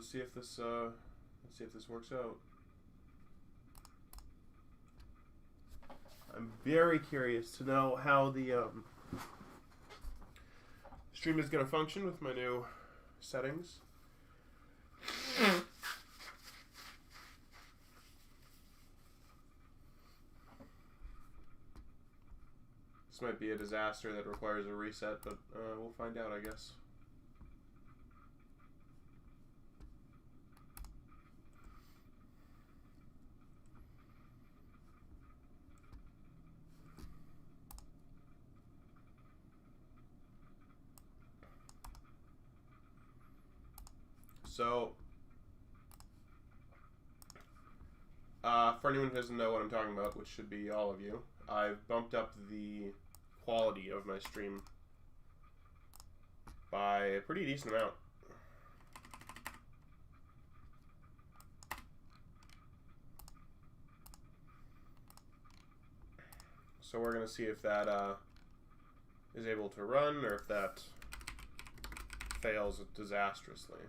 let's see if this works out. I'm very curious to know how the stream is going to function with my new settings. This might be a disaster that requires a reset, but we'll find out, I guess. So, for anyone who doesn't know what I'm talking about, which should be all of you, I've bumped up the quality of my stream by a pretty decent amount. So we're going to see if that is able to run or if that fails disastrously.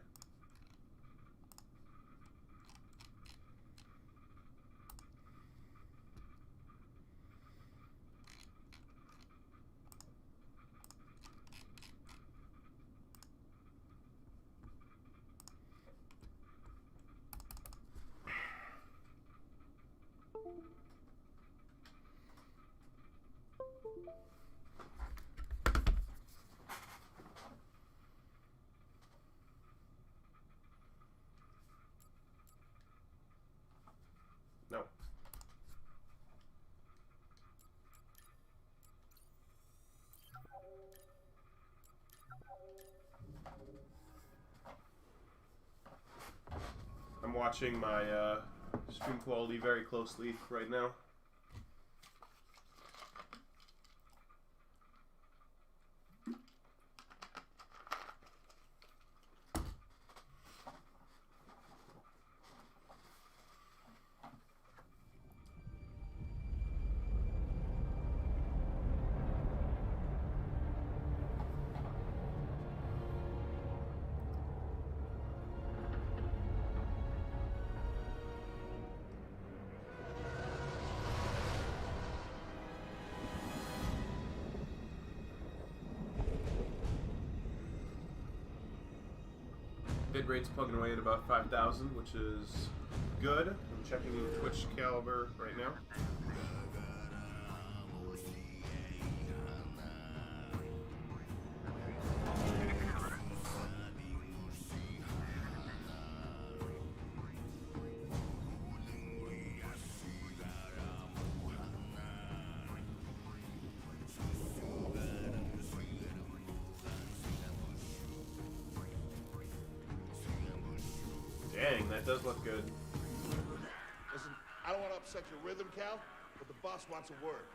No. I'm watching my stream quality very closely right now. Bitrate's plugging away at about 5,000, which is good. I'm checking Twitch caliber right now. Dang, that does look good. Listen, I don't want to upset your rhythm, Cal, but the boss wants a word.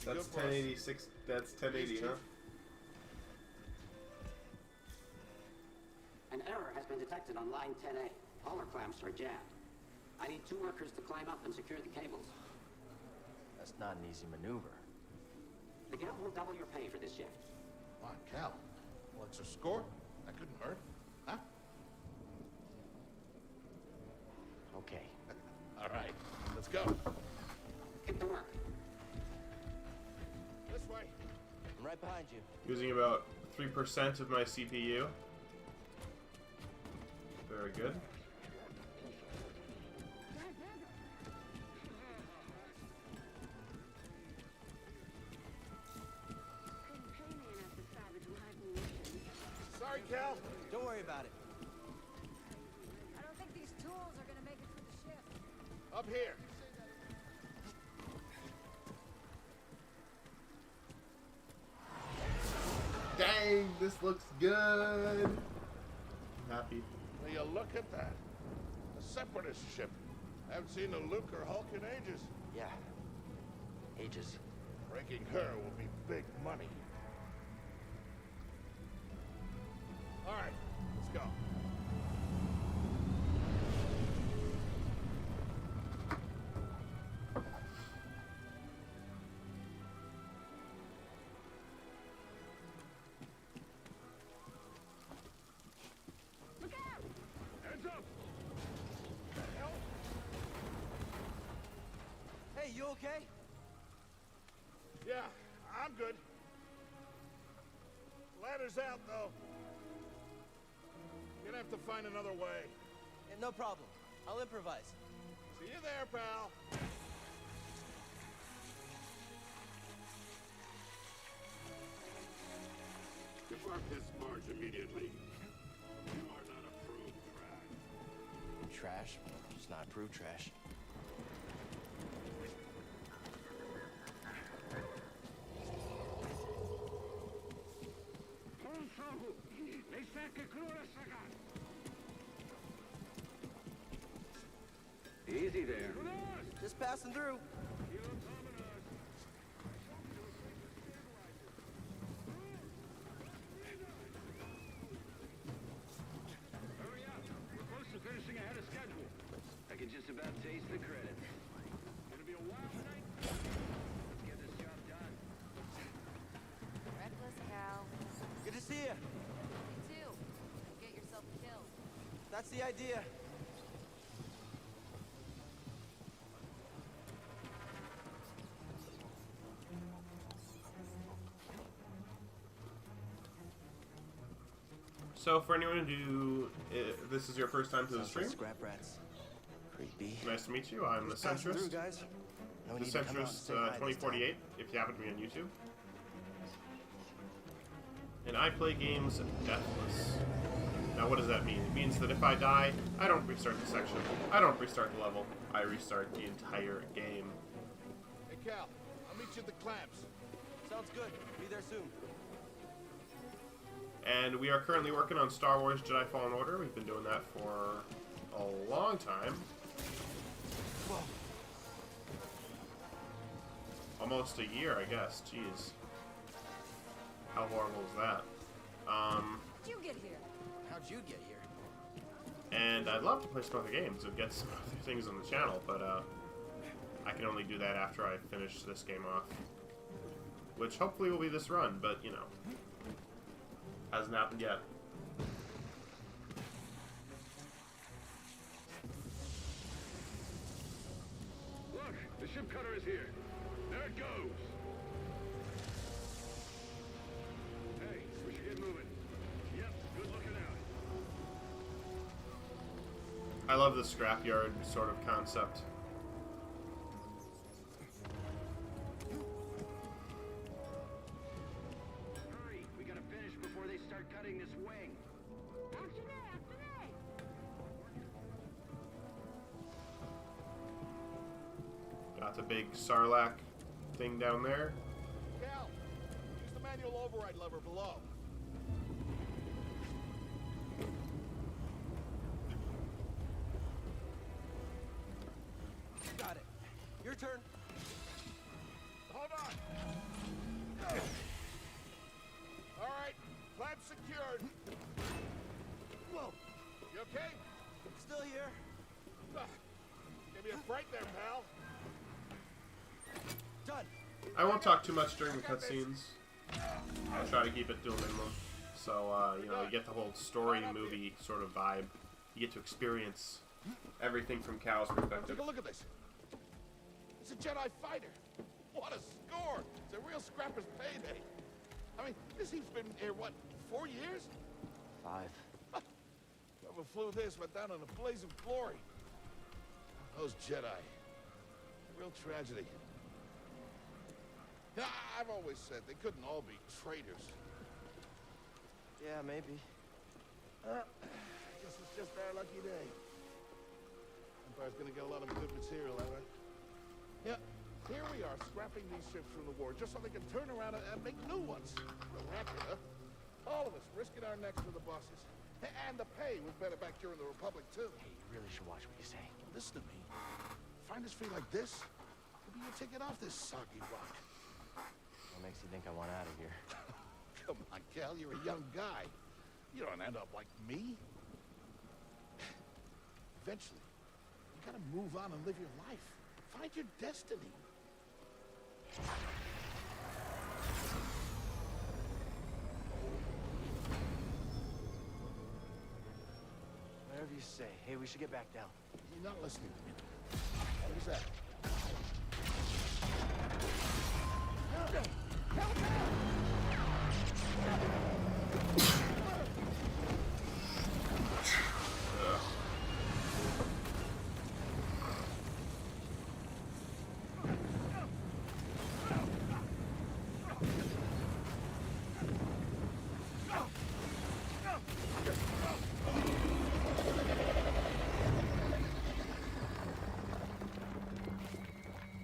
That's 1086. That's 1080, huh? An error has been detected on line 10A. All our clamps are jammed. I need 2 workers to climb up and secure the cables. That's not an easy maneuver. The Gap will double your pay for this shift. Come on, Cal. What's your score? That couldn't hurt. Huh? Okay. All right, let's go. Get to work. This way. I'm right behind you. Using about 3% of my CPU. Very good. Sorry, Cal. Don't worry about it. I don't think these tools are gonna make it through the shift. Up here. Dang, this looks good. I'm happy. Will you look at that? A separatist ship. I haven't seen a Luke or Hulk in ages. Yeah. Ages. Breaking her will be big money. All right, let's go. okay? Yeah, I'm good. Ladder's out, though. Gonna have to find another way. Yeah, no problem. I'll improvise. See you there, pal. Depart this barge immediately. You are not approved trash. Trash? It's not approved trash. Easy there. Just passing through. Hurry up. We're close to finishing ahead of schedule. I can just about taste the credit. Gonna be a wild night. Let's get this job done. Reckless Cal. Good to see you. You too. Get yourself killed. That's the idea. So for anyone who this is your first time to the Sounds like stream, scrap rats. Creepy. nice to meet you. I'm the Just passing through, Centrist. guys. No The need to come out and Centrist say hi this 2048, if you happen to be on YouTube. And I play games Deathless. Now what does that mean? It means that if I die, I don't restart the section. I don't restart the level. I restart the entire game. Hey, Cal. I'll meet you at the clamps. time. Sounds good. Be there soon. And we are currently working on Star Wars Jedi Fallen Order. We've been doing that for a long time. Whoa. Almost a year, I guess. Jeez. How horrible is that? How'd you get here? How'd you get here? And I'd love to play some other games and get some other things on the channel, but I can only do that after I finish this game off. Which hopefully will be this run, but you know. Hasn't happened yet. Look, the ship cutter is here. There it goes. Hey, we should get moving. Yep, good looking out. I love the scrapyard sort of concept. Hurry, we gotta finish before they start cutting this wing. Got the big Sarlacc thing down there. Cal, use the manual override lever below. Got it. Your turn. Hold on. All right, clamp secured. Whoa. You okay? Still here. Give me a fright there, pal. Done. I won't talk too much during the cutscenes. I'll try to keep it to a minimum. So, you know, you get the whole story movie sort of vibe. You get to experience everything from Cal's perspective. Take a look at this. It's a Jedi fighter. What a score! It's a real scrapper's payday. I mean, this he's been here, what, 4 years? 5. Whoever flew this went down in a blaze of glory. Those Jedi. Real tragedy. Yeah, I've always said they couldn't all be traitors. Yeah, maybe. I guess it's just our lucky day. Empire's gonna get a lot of good material out of it. Yeah, here we are, scrapping these ships from the war just so they can turn around and make new ones. Racket, huh? All of us risking our necks for the bosses. And the pay was better back during the Republic, too. Hey, you really should watch what you say. Listen to me. Find us free like this, maybe you'll take it off this soggy rock. What makes you think I want out of here? Come on, Cal, you're a young guy. You don't end up like me. Eventually, you gotta move on and live your life. Find your destiny. Whatever you say. Hey, we should get back down. You're not listening to me. What was that?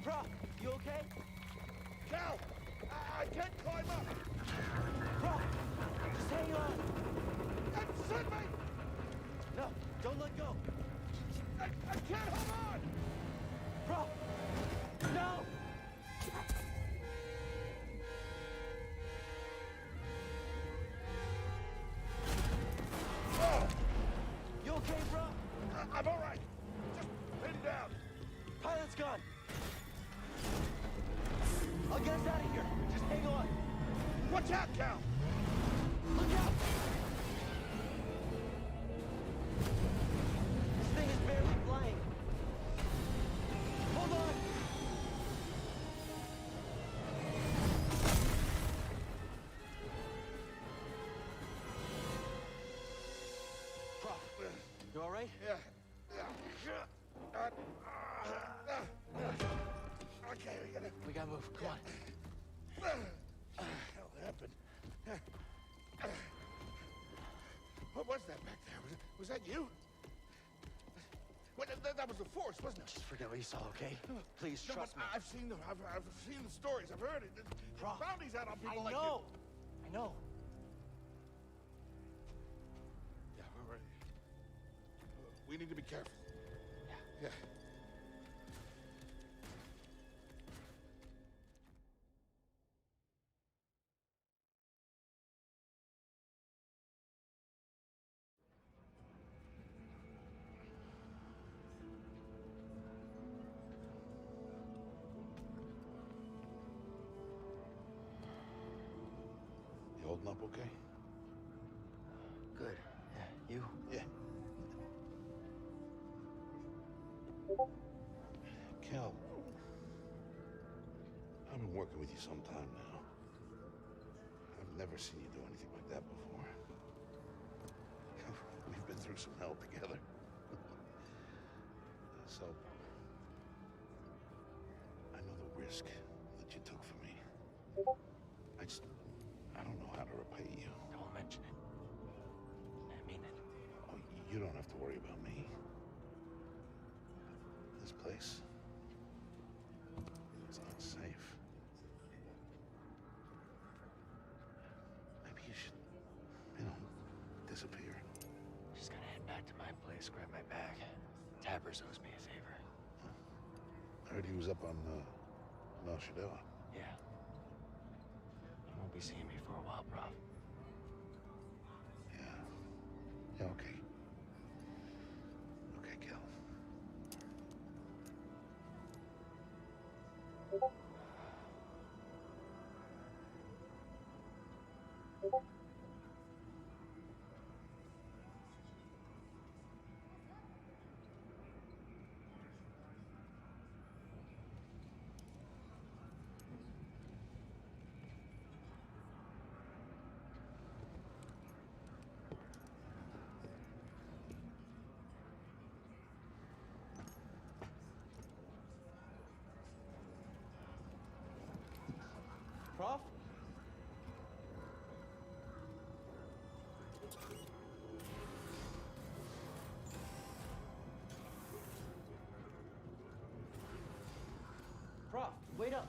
Bro, you okay? Cal! I can't climb up! Bro, just hang on. Send me! No, don't let go. I can't hold on! Bro, no! You okay, bro? I'm all right. Just pinned down. Pilot's gone. I'll get us out of here. Just hang on. Watch out, Cal! Look out! This thing is barely flying. Hold on! Bro, you all right? Yeah. Okay, We gotta move. Come on. hell happened? What was that back there? Was that you? Well, that was the Force, wasn't it? Just forget what you saw, okay? Please No, trust me. but I've seen I've seen the stories. I've heard it. Bro, Bounties out on people I like know. you. I know. Yeah, we're ready. We need to be careful. Yeah. You holding up okay? Good. Yeah, you? Yeah. Cal, I've been working with you some time now. I've never seen you do anything like that before. We've been through some hell together. So, I know the risk that you took for me. I don't know how to repay you. Don't mention it. I mean it. Oh, you don't have to worry about me. This place, it's not safe. Maybe you should, disappear. Just gonna head back to my place, grab my bag. Tappers owes me a favor. I heard he was up on, Nashidella. Yeah. You won't be seeing me for a while, Prof. Yeah. Yeah, okay. Okay, Cal. Prof? Prof, wait up.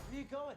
Where are you going?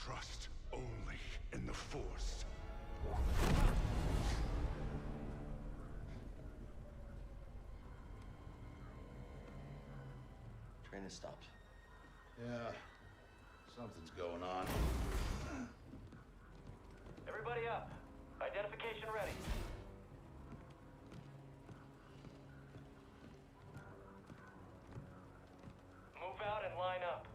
Trust only in the Force. Train has stopped. Yeah, something's going on. Everybody up. Identification ready. Move out and line up.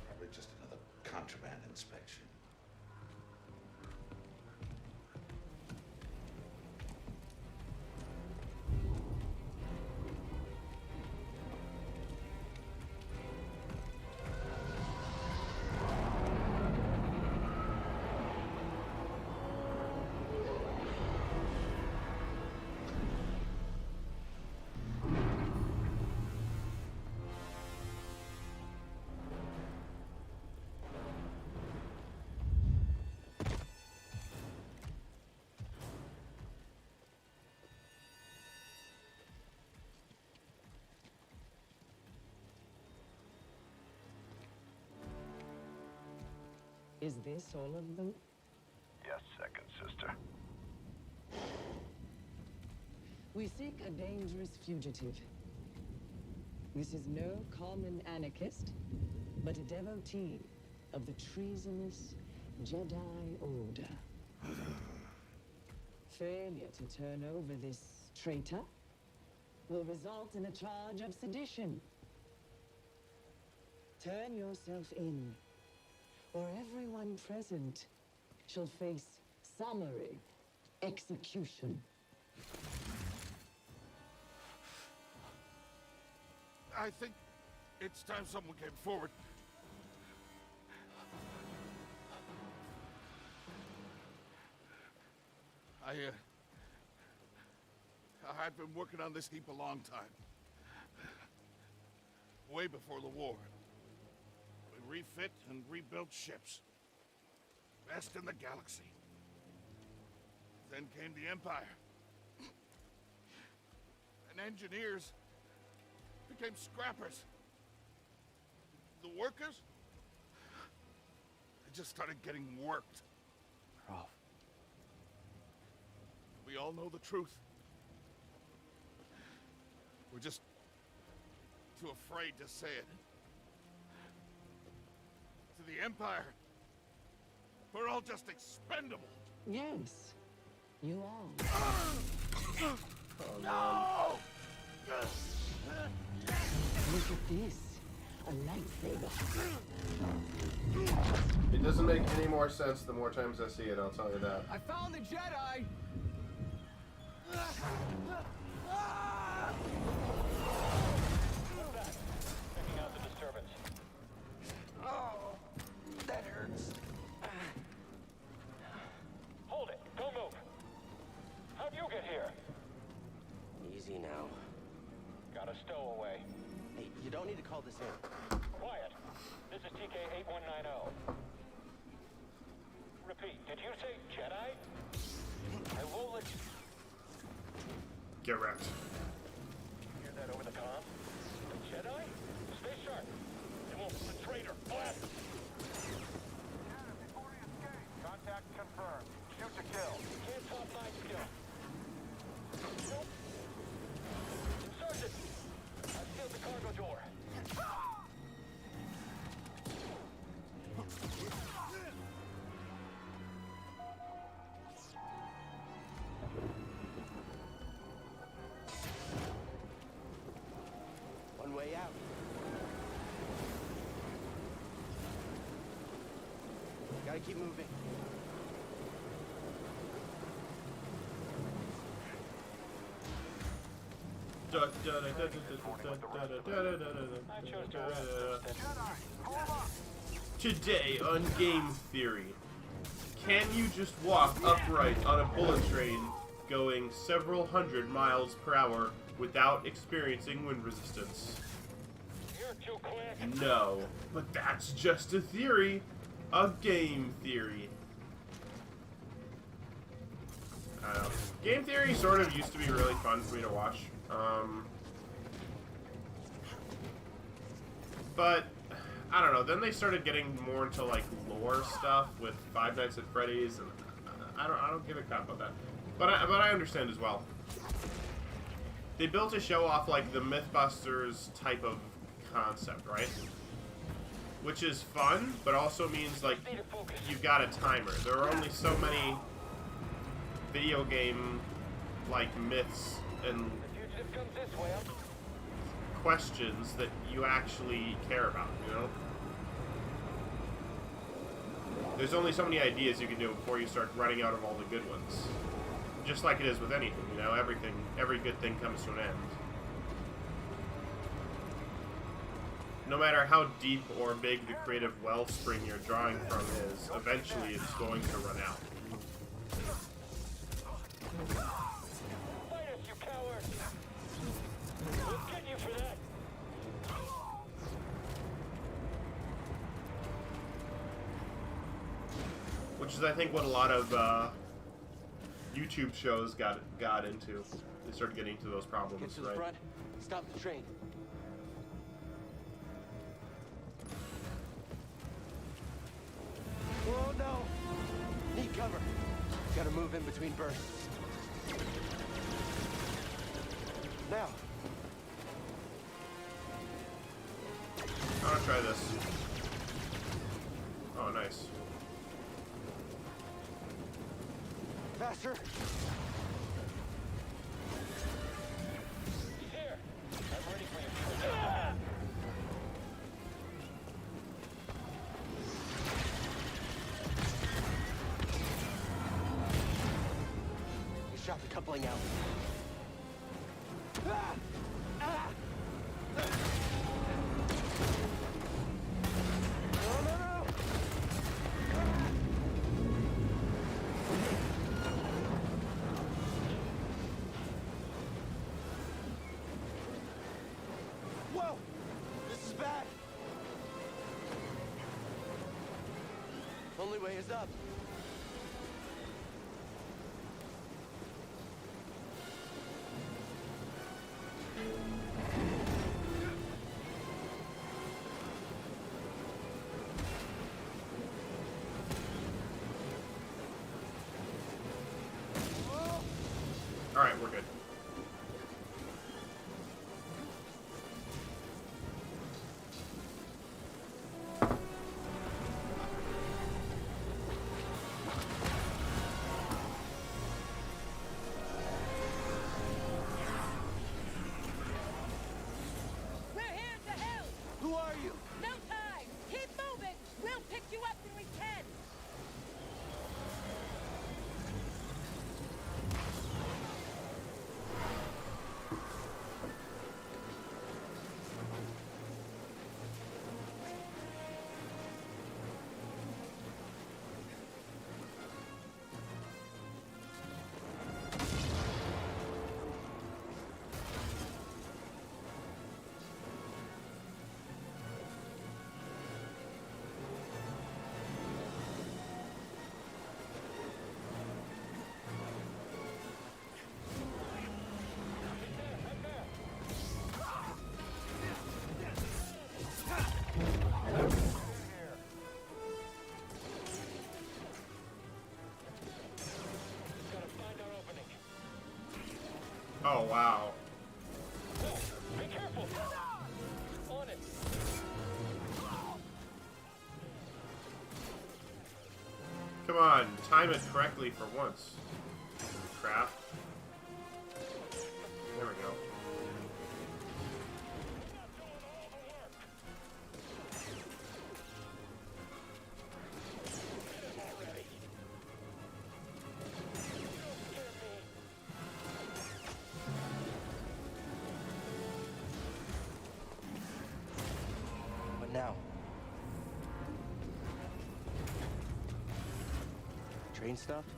Probably just another contraband inspection. Is this all of them? Yes, second sister. We seek a dangerous fugitive. This is no common anarchist, but a devotee of the treasonous Jedi Order. Failure to turn over this traitor will result in a charge of sedition. Turn yourself in, or everyone present shall face summary execution. I think it's time someone came forward. I've been working on this heap a long time. Way before the war. We refit and rebuilt ships. Best in the galaxy. Then came the Empire. And engineers became scrappers. The workers, they just started getting worked. Rolf. We all know the truth. We're just too afraid to say it. To the Empire, we're all just expendable. Yes, you are. No! Look at this. A lightsaber. It doesn't make any more sense the more times I see it, I'll tell you that. I found the Jedi! Checking out the disturbance. Oh, that hurts. Hold it. Don't move. How'd you get here? Easy now. Got a stowaway. Hey, you don't need to call this in. Quiet. This is TK-8190. Repeat, did you say Jedi? I won't let you Get wrecked. hear that over the comm. The Jedi? Stay sharp. It won't be the traitor. Blast! Contact confirmed. Shoot to kill. Can't top 9 skill. Nope. Sergeant! I've sealed the cargo door. One way out. Gotta keep moving. Today on Game Theory, can you just walk upright on a bullet train going several hundred miles per hour without experiencing wind resistance? You're too quick. No, but that's just a theory. A game theory. I don't know. Game theory sort of used to be really fun for me to watch. But I don't know. Then they started getting more into like lore stuff with Five Nights at Freddy's, and I don't give a crap about that. But I understand as well. They built a show off like the MythBusters type of concept, right? Which is fun, but also means like you've got a timer. There are only so many video game like myths and questions that you actually care about, you know? There's only so many ideas you can do before you start running out of all the good ones. Just like it is with anything, you know, every good thing comes to an end. No matter how deep or big the creative wellspring you're drawing from is, eventually it's going to run out. Fight us, you coward! We'll get you for that! Which is, I think, what a lot of YouTube shows got into. They started getting into those problems, Get to the right? front. Stop the train. Oh no! Need cover. Gotta move in between bursts. Now. I want to try this. Oh, nice. Faster. He's here! I'm ready for you. Ah! He shot the coupling out. Ah! Ah! No, no, no! Whoa! This is bad. Only way is up. Alright, we're good. We're here to help! Who are you? No time! Keep moving! We'll pick you up when we can! Gotta find our opening. Oh, wow. Be careful! On it! Come on, time it correctly for once. Crap. There we go. What now? Train stopped?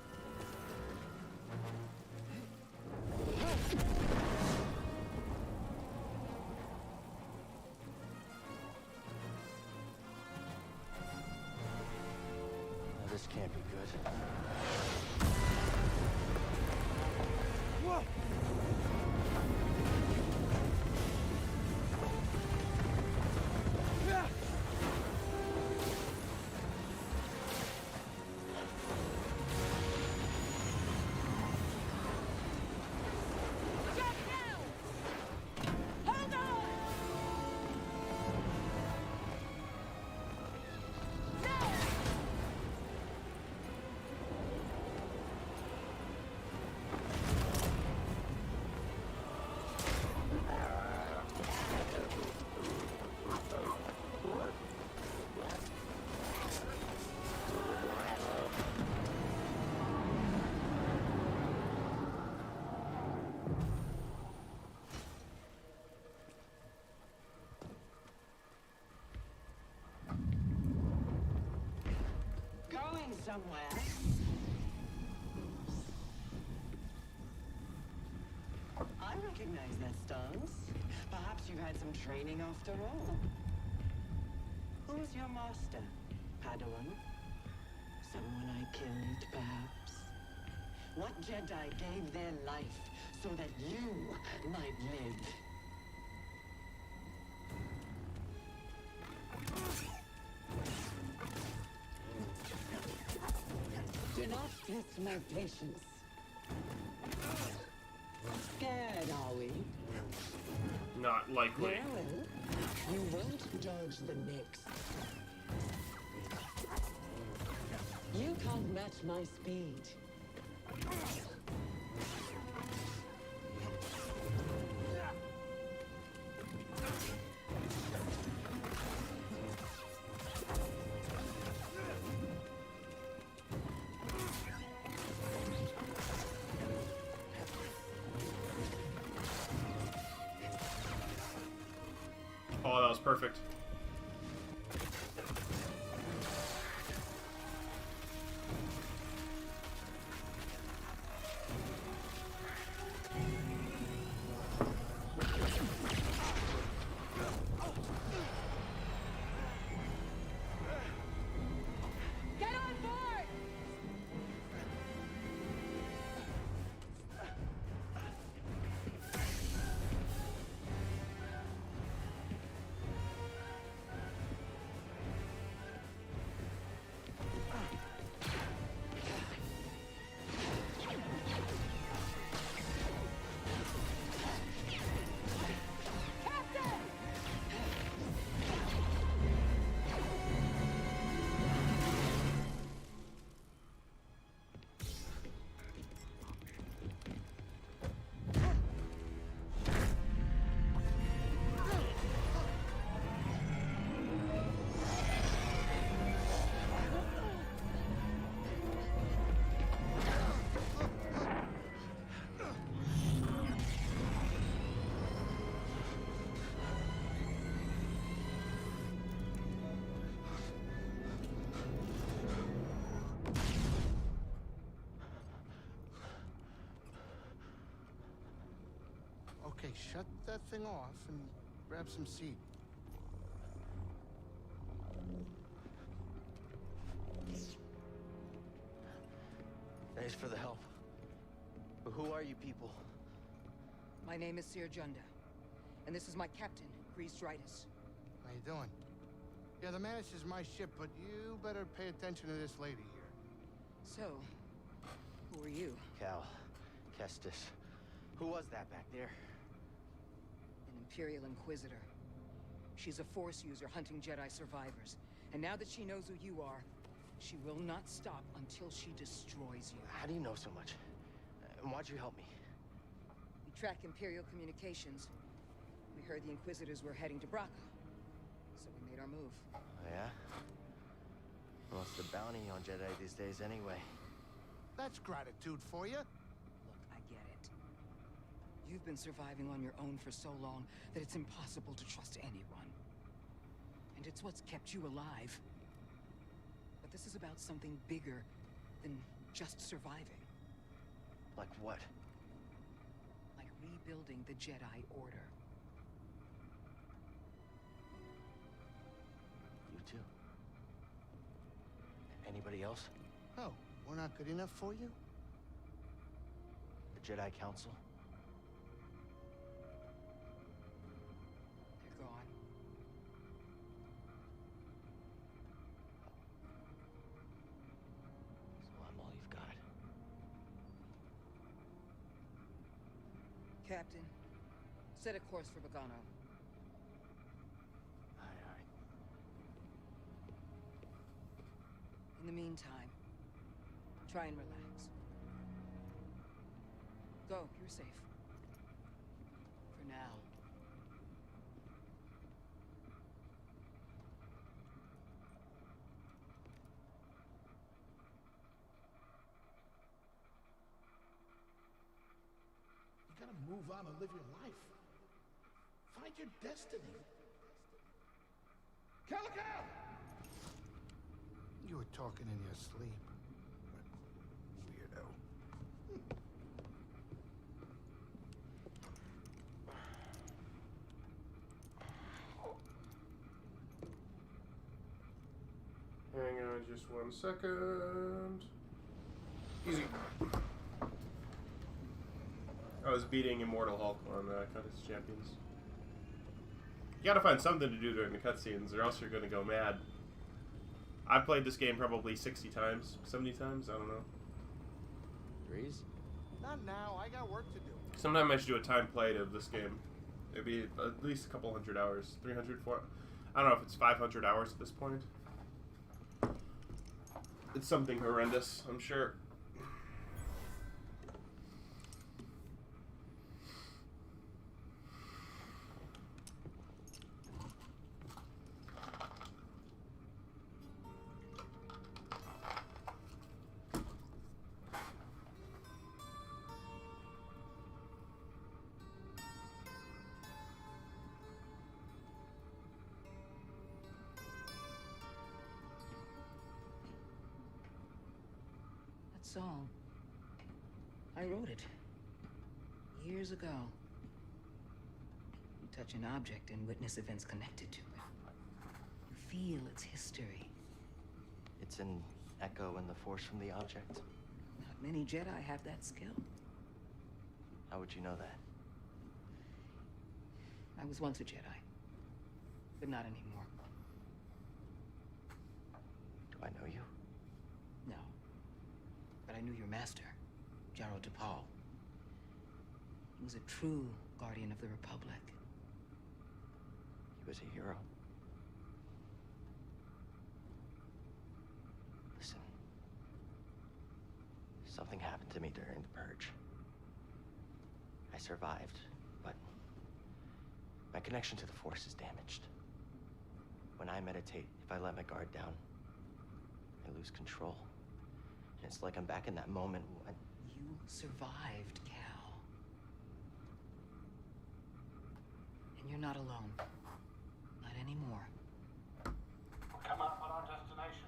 Now this can't be good. Whoa! Ah! somewhere. I recognize that stance. Perhaps you've had some training after all. Who is your master, Padawan? Someone I killed, perhaps? What Jedi gave their life so that you might live? Do not test my patience. Scared, are we? Not likely. Very well. You won't dodge the next. You can't match my speed. Oh, that was perfect. Get on board! Okay, shut that thing off and grab some seed. Thanks for the help. But who are you people? My name is Seer Junda, and this is my captain, Greased Ritus. How you doing? Yeah, the Mantis is my ship, but you better pay attention to this lady here. So, who are you? Cal. Kestis. Who was that back there? An Imperial Inquisitor. She's a Force user hunting Jedi survivors. And now that she knows who you are, she will not stop until she destroys you. How do you know so much? And why'd you help me? We track Imperial communications. We heard the Inquisitors were heading to Braca. So we made our move. Oh, yeah? What's the bounty on Jedi these days anyway? That's gratitude for you. Look, I get it. You've been surviving on your own for so long that it's impossible to trust anyone. And it's what's kept you alive. But this is about something bigger than just surviving. Like what? Like rebuilding the Jedi Order. You too. Anybody else? Oh, we're not good enough for you? The Jedi Council? They're gone. So I'm all you've got. Captain, set a course for Bogano. Aye. In the meantime, try and relax. Go, you're safe. For now. You gotta move on and live your life. Find your destiny. Calico! You were talking in your sleep. Just 1 second. Easy. I was beating Immortal Hulk on Contest Champions. You gotta find something to do during the cutscenes, or else you're gonna go mad. I've played this game probably 60 times, 70 times, I don't know. Breeze? Not now. I got work to do. Sometime I should do a time played of this game. It'd be at least a couple hundred hours. 300, 400. I don't know if it's 500 hours at this point. It's something horrendous, I'm sure. Song. I wrote it. Years ago. You touch an object and witness events connected to it. You feel its history. It's an echo in the force from the object. Not many Jedi have that skill. How would you know that? I was once a Jedi. But not anymore. Do I know you? No. But I knew your master, Jaro Tapal. He was a true guardian of the Republic. He was a hero. Listen. Something happened to me during the Purge. I survived, but my connection to the Force is damaged. When I meditate, if I let my guard down, I lose control. And it's like I'm back in that moment when... You survived, Cal. And you're not alone. Not anymore. We'll come up on our destination.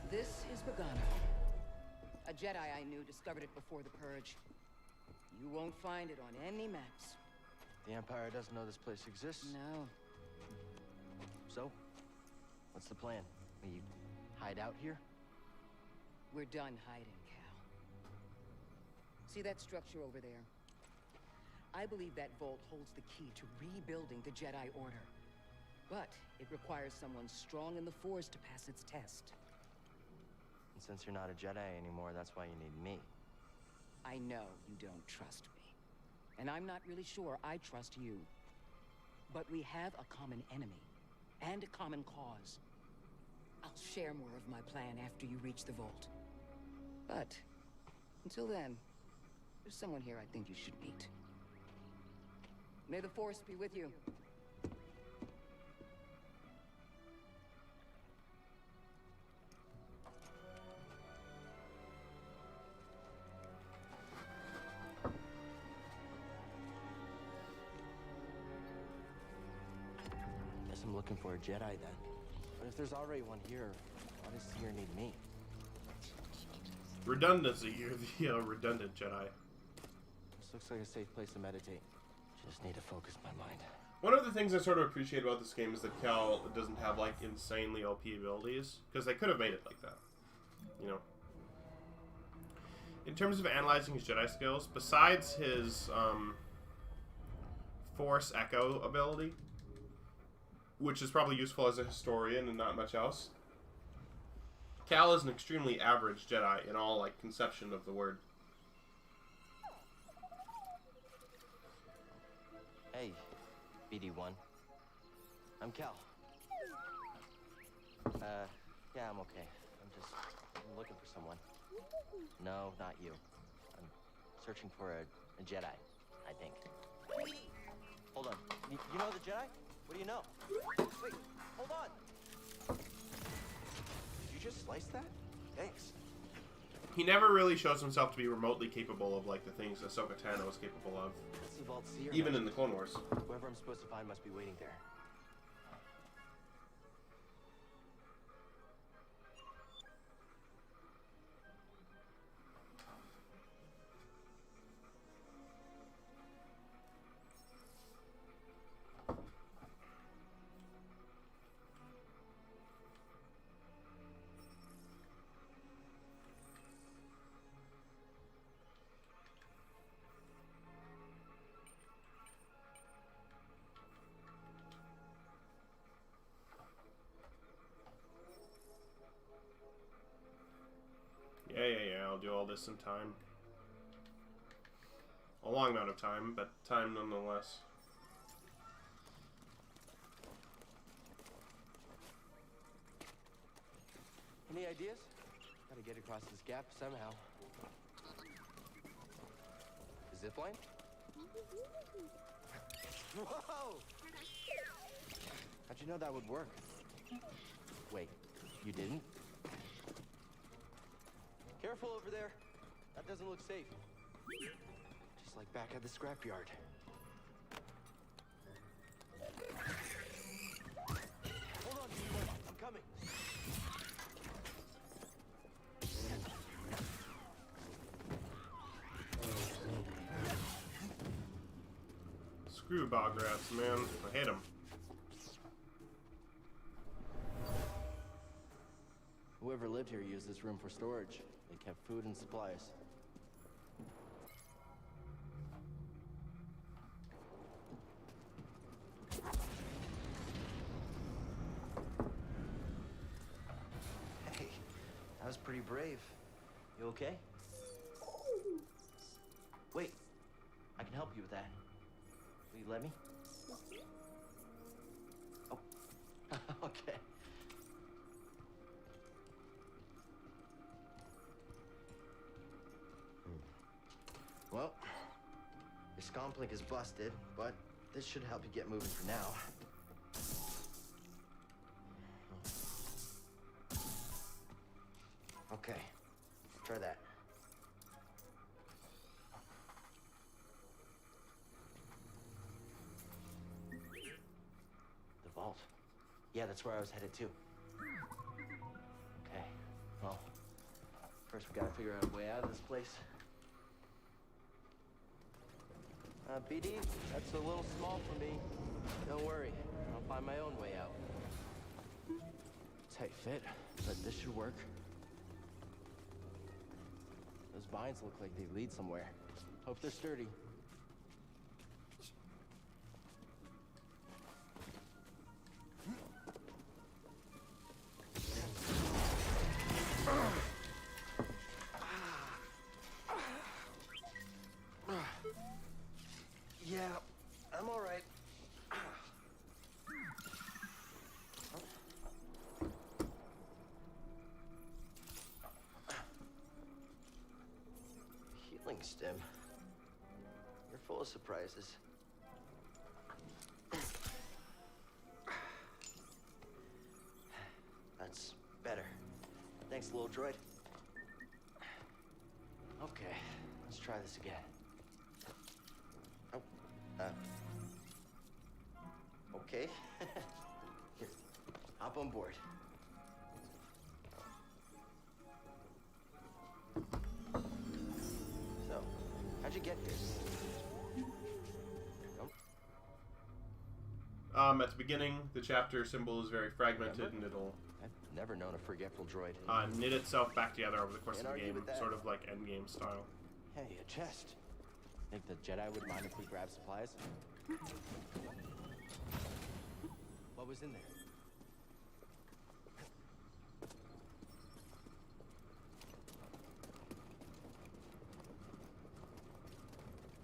This is Bogano. A Jedi I knew discovered it before the Purge. You won't find it on any maps. The Empire doesn't know this place exists? No. So, what's the plan? We hide out here? We're done hiding, Cal. See that structure over there? I believe that vault holds the key to rebuilding the Jedi Order. But it requires someone strong in the Force to pass its test. And since you're not a Jedi anymore, that's why you need me. I know you don't trust me. And I'm not really sure I trust you. But we have a common enemy. And a common cause. I'll share more of my plan after you reach the vault. But, until then, there's someone here I think you should meet. May the Force be with you. Guess I'm looking for a Jedi then. But if there's already one here, why does Seer need me? Redundancy. You're the redundant Jedi. This looks like a safe place to meditate. Just need to focus my mind. One of the things I sort of appreciate about this game is that Cal doesn't have, like, insanely OP abilities. Because they could have made it like that. You know? In terms of analyzing his Jedi skills, besides his, Force Echo ability, which is probably useful as a historian and not much else, Cal is an extremely average Jedi in all, like, conception of the word. Hey, BD1. I'm Cal. Yeah, I'm okay. I'm looking for someone. No, not you. I'm searching for a Jedi, I think. Hold on. You know the Jedi? What do you know? Wait, hold on! Did you just slice that? Thanks. He never really shows himself to be remotely capable of like the things Ahsoka Tano was capable of, That's the Vault Seer. even in the Clone Wars. Whoever I'm supposed to find must be waiting there. Yeah, I'll do all this in time. A long amount of time, but time nonetheless. Any ideas? Gotta get across this gap somehow. Zip line? Whoa! How'd you know that would work? Wait, you didn't? Careful over there. That doesn't look safe. Just like back at the scrapyard. Hold on, people. I'm coming. Screw bog rats, man. I hate them. Whoever lived here used this room for storage. They kept food and supplies. Hey, that was pretty brave. You okay? Wait, I can help you with that. Will you let me? Oh, okay. Well, your scomplink is busted, but this should help you get moving for now. Okay, try that. The vault. Yeah, that's where I was headed to. Okay, well, first we gotta figure out a way out of this place. BD, that's a little small for me. Don't worry, I'll find my own way out. Tight fit, but this should work. Those vines look like they lead somewhere. Hope they're sturdy. Yeah, I'm all right. Healing stem. You're full of surprises. That's better. Thanks, little droid. Okay, let's try this again. Okay. Here, hop on board. So, how'd you get here? Nope. At the beginning, the chapter symbol is very fragmented, and it'll I've never known a forgetful droid. knit itself back together over the course Can't of the argue game, with that. sort of like endgame style. Hey, a chest. Think the Jedi would mind if we grab supplies? What was in there?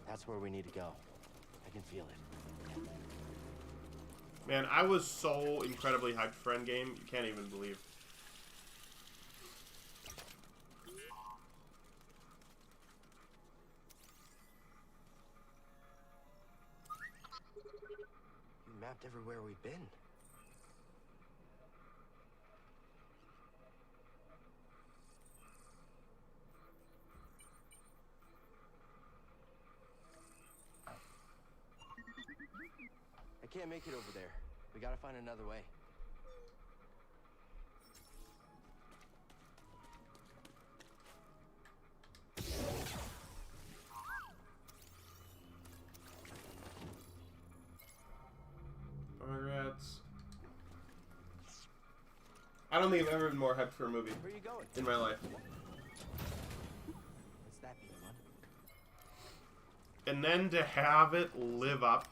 That's where we need to go. I can feel it. Man, I was so incredibly hyped for Endgame, you can't even believe. You mapped everywhere we've been. can't make it over there. We gotta find another way. Congrats. I don't think I've ever been more hyped for a movie Where are you going? in my life. What's that mean, man? And then to have it live up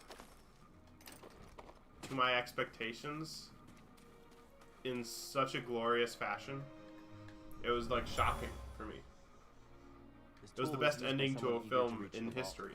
to my expectations in such a glorious fashion, it was like shocking for me. It was the best ending to a film in history.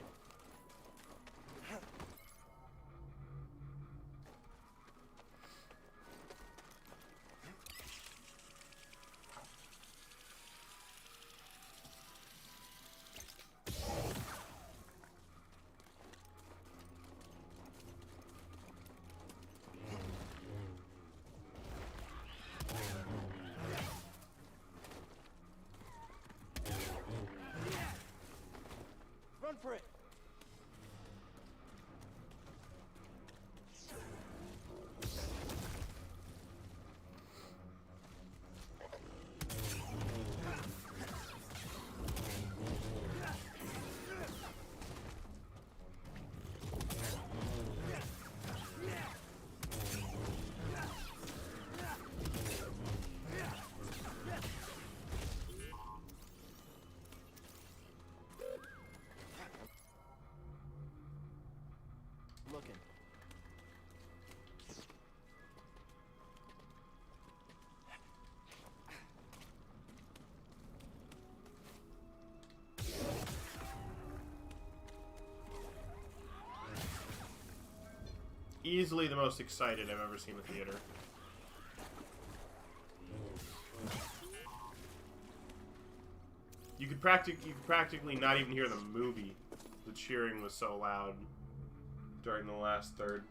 Run for it! Looking. Easily the most excited I've ever seen a theater. You could practically not even hear the movie. The cheering was so loud during the last third.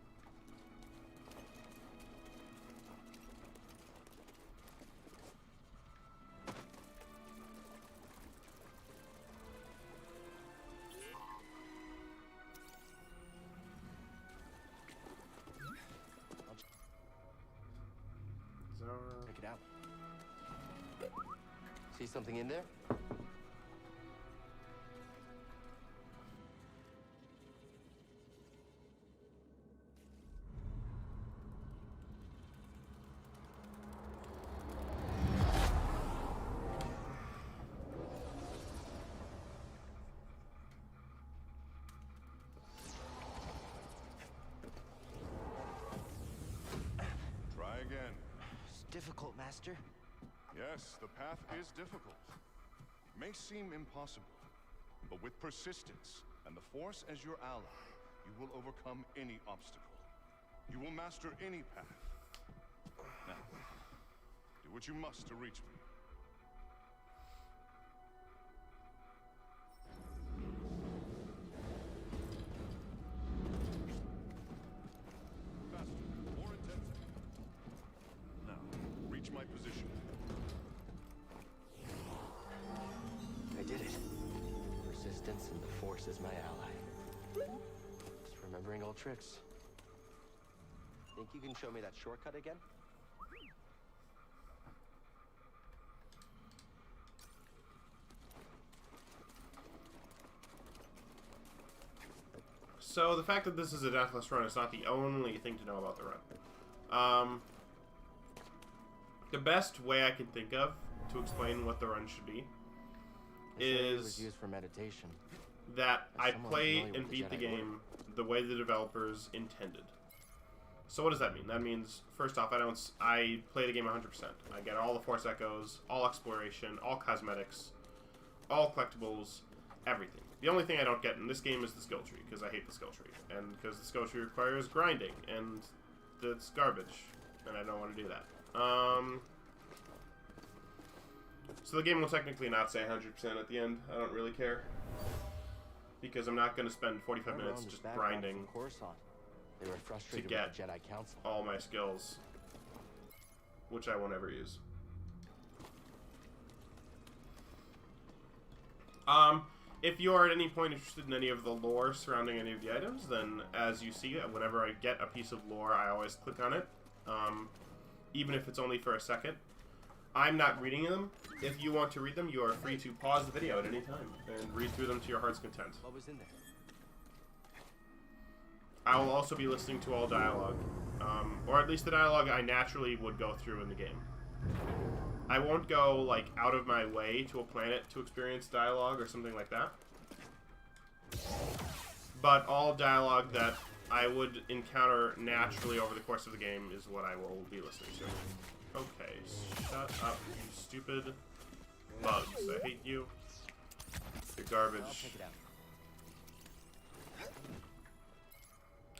Check it out. See something in there? Try again. It's difficult, Master. Yes, the path is difficult. May seem impossible, but with persistence and the Force as your ally, you will overcome any obstacle. You will master any path. Now, do what you must to reach me. Faster, more intensity. Now, reach my position. I did it. Persistence and the Force is my ally. Just remembering old tricks. Think you can show me that shortcut again? So the fact that this is a Deathless run is not the only thing to know about the run. The best way I can think of to explain what the run should be It was is used for meditation. that As I someone play familiar and with the beat the Jedi game the way the developers intended. So what does that mean? That means, first off, I play the game 100%. I get all the Force Echoes, all exploration, all cosmetics, all collectibles, everything. The only thing I don't get in this game is the skill tree, because I hate the skill tree. And because the skill tree requires grinding, and that's garbage, and I don't want to do that. So the game will technically not say 100% at the end. I don't really care. Because I'm not going to spend 45 minutes just grinding They were frustrated to with the Jedi Council. all my skills, which I won't ever use. If you are at any point interested in any of the lore surrounding any of the items, then as you see, whenever I get a piece of lore, I always click on it, even if it's only for a second. I'm not reading them. If you want to read them, you are free to pause the video at any time and read through them to your heart's content. What was in there? I will also be listening to all dialogue, or at least the dialogue I naturally would go through in the game. I won't go, like, out of my way to a planet to experience dialogue or something like that. But all dialogue that I would encounter naturally over the course of the game is what I will be listening to. Okay, shut up, you stupid bugs. I hate you. You're garbage. I'll check it out.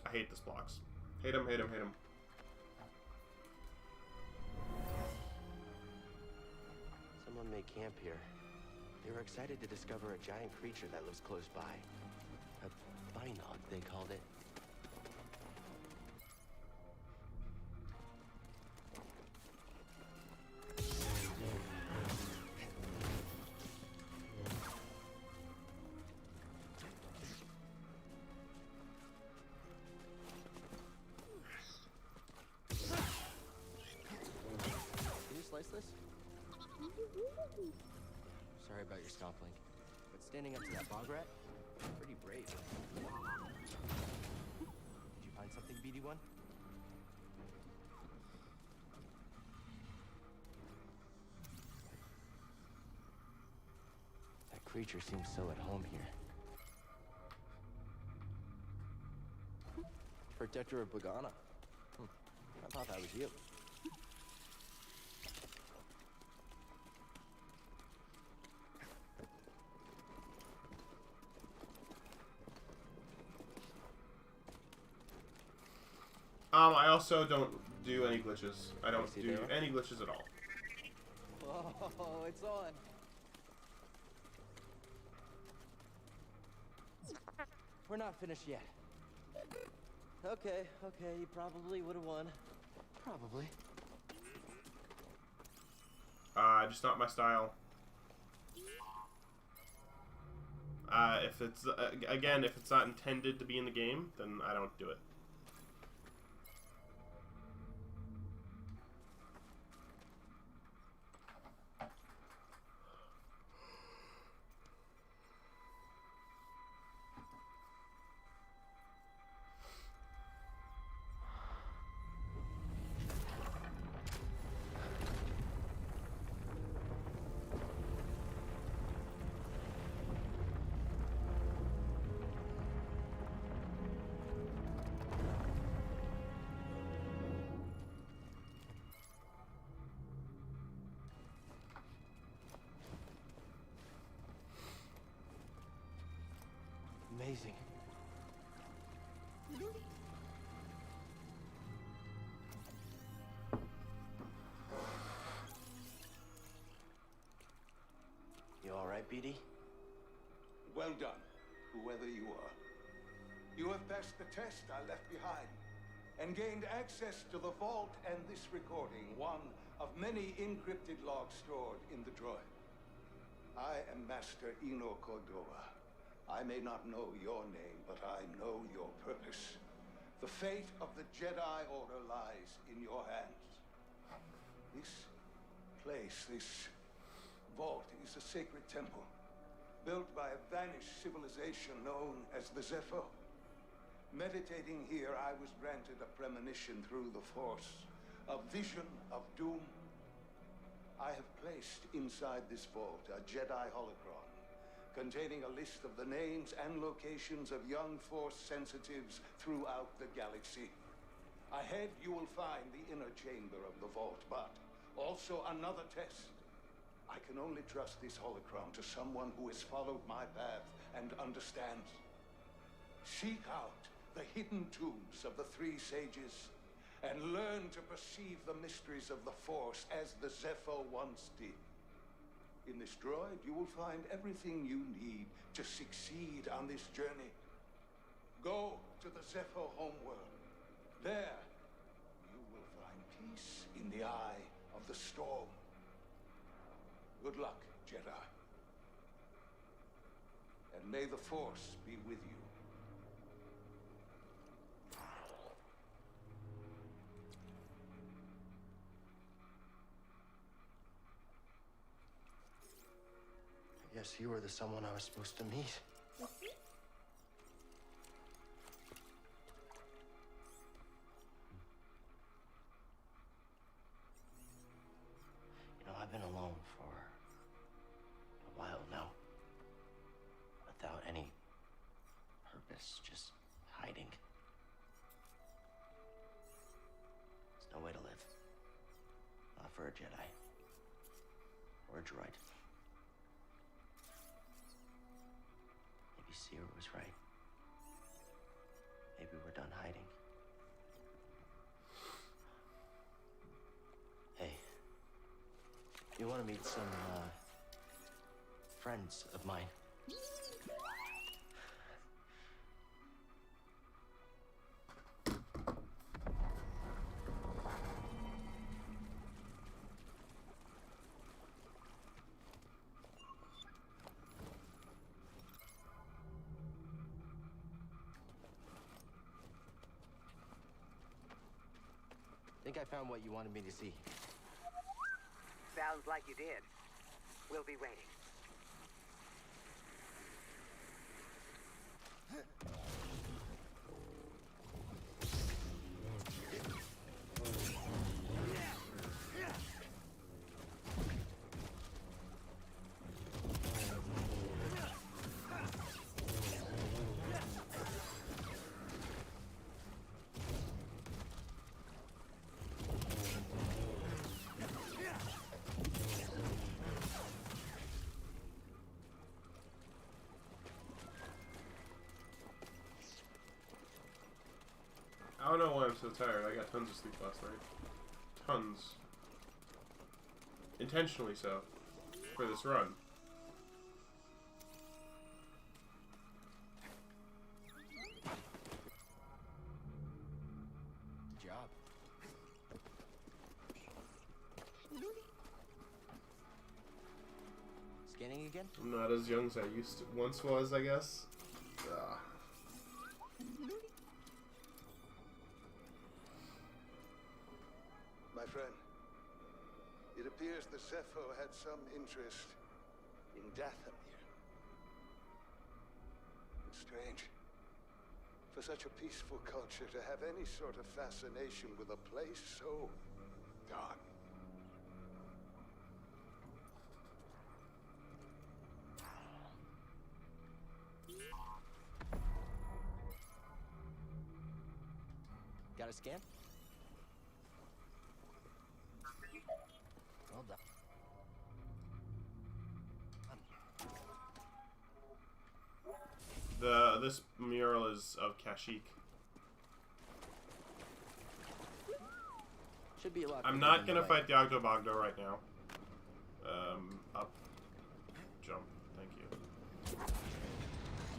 I hate this blocks. Hate him, hate him, hate him. Someone made camp here. They were excited to discover a giant creature that lives close by. A binog, they called it. Can you slice this? Sorry about your scoffling, but standing up to that bog rat, pretty brave. Did you find something, BD1? That creature seems so at home here. Protector of Bogana. I thought that was you. I also don't do any glitches. I don't do any glitches at all. Oh, it's on. We're not finished yet. Okay, you probably would have won. Probably. Just not my style. If it's, again, if it's not intended to be in the game, then I don't do it. Amazing. You all right, BD? Well done, whoever you are. You have passed the test I left behind, and gained access to the vault and this recording, one of many encrypted logs stored in the droid. I am Master Eno Cordova. I may not know your name, but I know your purpose. The fate of the Jedi Order lies in your hands. This place, this vault, is a sacred temple, built by a vanished civilization known as the Zepho. Meditating here, I was granted a premonition through the Force, a vision of doom. I have placed inside this vault a Jedi holocron, containing a list of the names and locations of young Force sensitives throughout the galaxy. Ahead, you will find the inner chamber of the vault, but also another test. I can only trust this holocron to someone who has followed my path and understands. Seek out the hidden tombs of the three sages, and learn to perceive the mysteries of the Force as the Zepho once did. In this droid, you will find everything you need to succeed on this journey. Go to the Zepho homeworld. There, you will find peace in the eye of the storm. Good luck, Jedi. And May the Force be with you. I guess you were the someone I was supposed to meet. You know, I've been alone for a while now. Without any purpose, just hiding. There's no way to live. Not for a Jedi. Or a droid. Maybe Seer was right. Maybe we're done hiding. Hey. You want to meet some, friends of mine? I think I found what you wanted me to see. Sounds like you did. We'll be waiting. I don't know why I'm so tired. I got tons of sleep last night. Tons. Intentionally so. For this run. Good job. Scanning again? I'm not as young as I used to once was, I guess. Ugh. My friend, it appears the Zepho had some interest in Dathomir. It's strange. For such a peaceful culture to have any sort of fascination with a place so dark. Got a scan? Well done. This mural is of Kashyyyk. Should be a lot. I'm not gonna fight the Ogdo-Bogdo right now. Up. Jump. Thank you.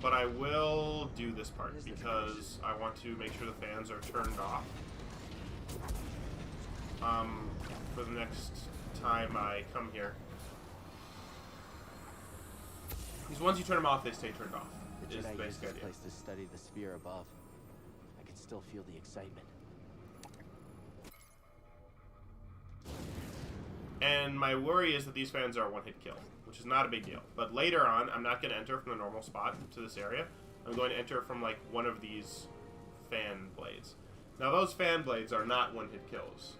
But I will do this part because I want to make sure the fans are turned off. For the next time I come here. Because once you turn them off, they stay turned off. The Is the Jedi used basic this idea. place to study the sphere above. I could still feel the excitement. And my worry is that these fans are a one-hit kill, which is not a big deal. But later on, I'm not going to enter from the normal spot to this area. I'm going to enter from, like, one of these fan blades. Now, those fan blades are not one-hit kills.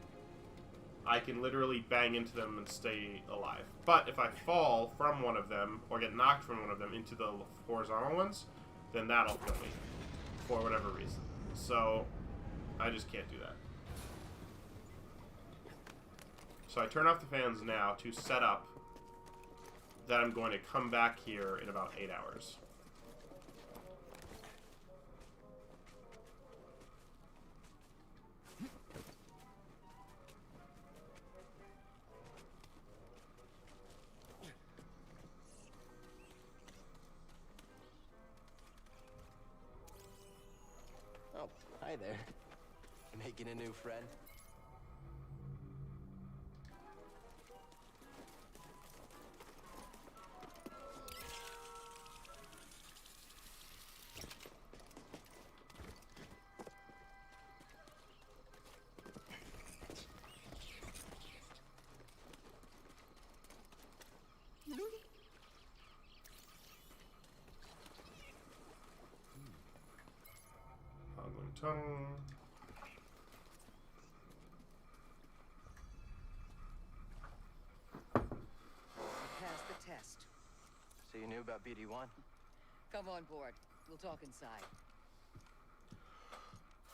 I can literally bang into them and stay alive. But if I fall from one of them, or get knocked from one of them into the horizontal ones, then that'll kill me. For whatever reason. So, I just can't do that. So I turn off the fans now to set up that I'm going to come back here in about 8 hours. Oh, hi there. You making a new friend? Tongue. Pass the test. So you knew about BD1? Come on board. We'll talk inside.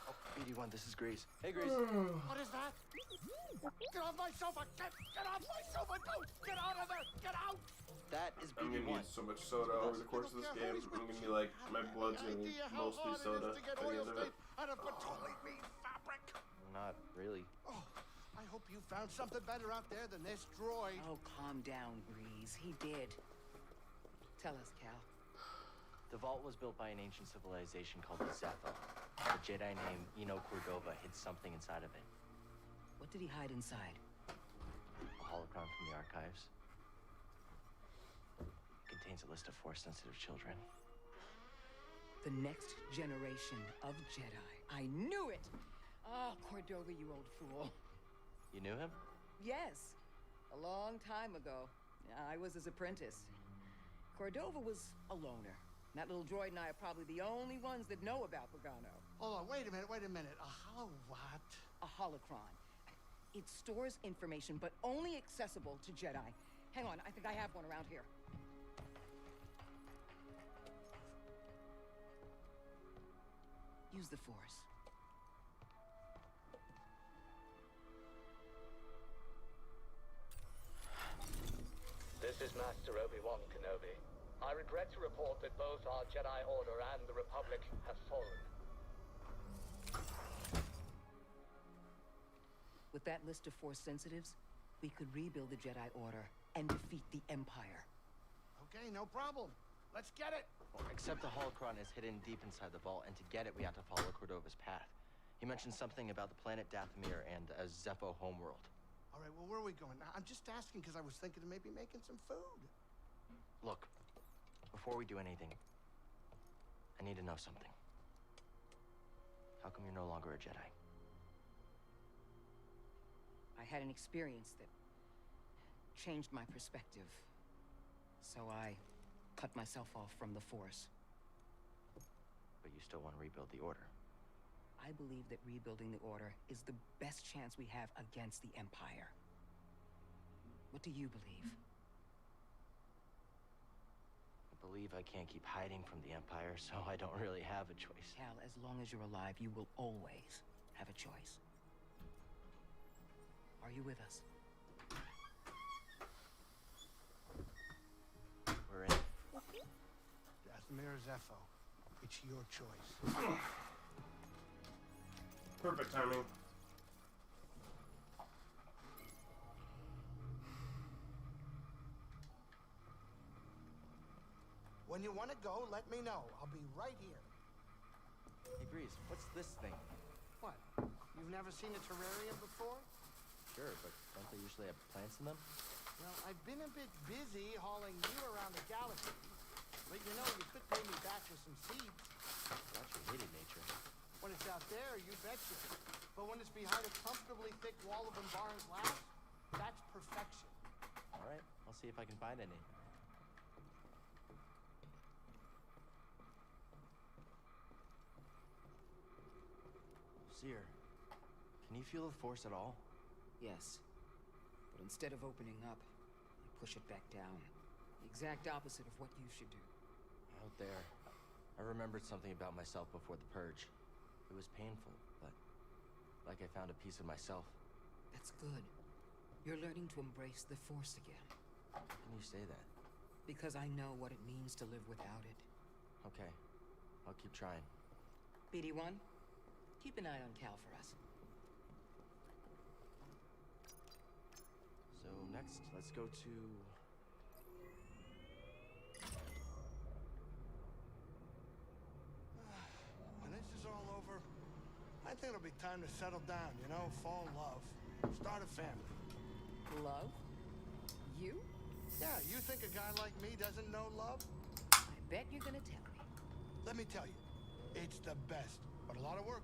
Oh, BD1, this is Grease. Hey, Grease. What is that? Get off my sofa! Get off my sofa! Don't! Get out of there! Get out! That is I'm gonna BD1. need so much soda over the course of this game. I'm gonna be like, my blood's gonna be mostly soda by the end of it. Out of petroleum fabric. Not really. Oh, I hope you found something better out there than this droid. Oh, calm down, Grease. He did. Tell us, Cal. The vault was built by an ancient civilization called the Zepho. A Jedi named Eno Cordova hid something inside of it. What did he hide inside? A holocron from the archives. Contains a list of Force-sensitive children. The next generation of Jedi. I knew it! Oh, Cordova, you old fool. You knew him? Yes. A long time ago. I was his apprentice. Cordova was a loner. That little droid and I are probably the only ones that know about Pagano. Hold on, wait a minute. A hollow what? A holocron. It stores information, but only accessible to Jedi. Hang on, I think I have one around here. Use the Force. This is Master Obi-Wan Kenobi. I regret to report that both our Jedi Order and the Republic have fallen. With that list of Force sensitives, we could rebuild the Jedi Order and defeat the Empire. Okay, no problem. Let's get it. Well, except the holocron is hidden deep inside the vault, and to get it, we have to follow Cordova's path. He mentioned something about the planet Dathomir and a Zepho homeworld. All right, well, where are we going? I'm just asking because I was thinking of maybe making some food. Look, before we do anything, I need to know something. How come you're no longer a Jedi? I had an experience that changed my perspective. So I cut myself off from the Force. But you still want to rebuild the Order. I believe that rebuilding the Order is the best chance we have against the Empire. What do you believe? I believe I can't keep hiding from the Empire, so I don't really have a choice. Cal, as long as you're alive, you will always have a choice. Are you with us? We're in. Dathomir Zepho. It's your choice. Perfect timing. When you want to go, let me know. I'll be right here. Hey, Grease, what's this thing? What? You've never seen a terrarium before? Sure, but don't they usually have plants in them? Well, I've been a bit busy hauling you around the galaxy. But you know, you could pay me back with some seeds. That's your hated nature. When it's out there, you betcha. But when it's behind a comfortably thick wall of embarrassed glass, that's perfection. All right, I'll see if I can find any. Seer, can you feel the Force at all? Yes. But instead of opening up, you push it back down. The exact opposite of what you should do. Out there, I remembered something about myself before the Purge. It was painful, but like I found a piece of myself. That's good. You're learning to embrace the Force again. How can you say that? Because I know what it means to live without it. Okay, I'll keep trying. BD1, keep an eye on Cal for us. So next, let's go to... When this is all over, I think it'll be time to settle down, you know, fall in love. Start a family. Love? You? Yeah, you think a guy like me doesn't know love? I bet you're gonna tell me. Let me tell you, it's the best, but a lot of work.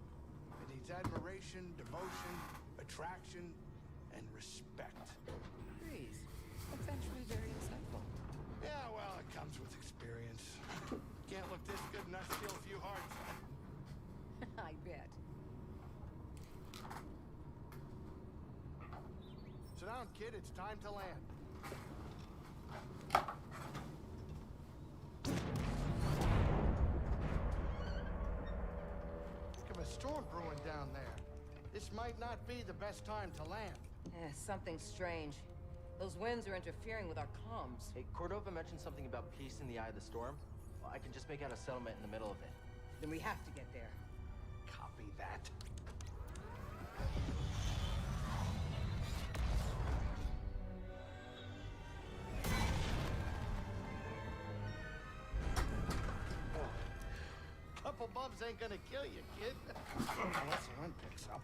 It needs admiration, devotion, attraction, and respect. Please. That's actually very insightful. Yeah, well, it comes with experience. Can't look this good and not steal a few hearts. I bet. Sit down, kid. It's time to land. Think of a storm brewing down there. This might not be the best time to land. Something strange. Those winds are interfering with our comms. Hey, Cordova mentioned something about peace in the eye of the storm. Well, I can just make out a settlement in the middle of it. Then we have to get there. Copy that. Couple bumps ain't gonna kill you, kid. Unless the wind picks up.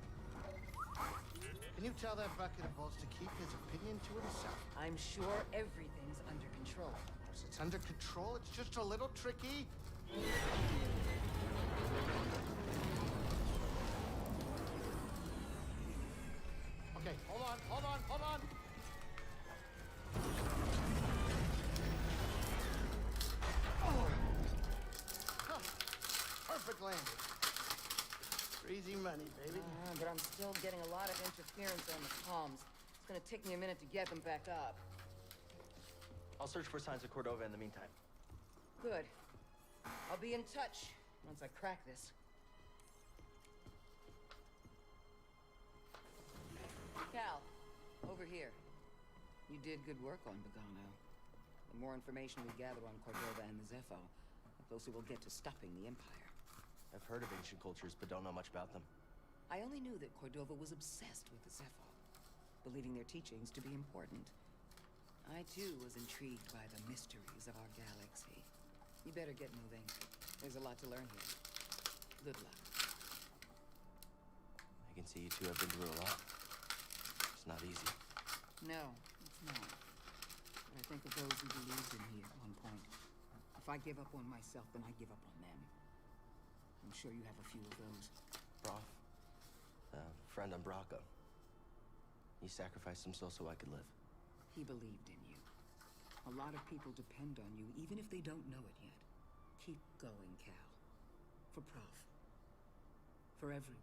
Can you tell that bucket of bolts to keep his opinion to himself? I'm sure everything's under control. Yes, it's under control. It's just a little tricky. Okay, hold on. Huh. Perfect landing. Easy money, baby. But I'm still getting a lot of interference on the comms. It's gonna take me a minute to get them back up. I'll search for signs of Cordova in the meantime. Good. I'll be in touch once I crack this. Cal, over here. You did good work on Bogano. The more information we gather on Cordova and the Zepho, the closer we'll get to stopping the Empire. I've heard of ancient cultures, but don't know much about them. I only knew that Cordova was obsessed with the Zepho, believing their teachings to be important. I, too, was intrigued by the mysteries of our galaxy. You better get moving. There's a lot to learn here. Good luck. I can see you two have been through a lot. It's not easy. No, it's not. But I think of those who believed in me at one point. If I give up on myself, then I give up on them. I'm sure you have a few of those. Prof, friend on Braca. He sacrificed himself so I could live. He believed in you. A lot of people depend on you, even if they don't know it yet. Keep going, Cal. For Prof. For everyone.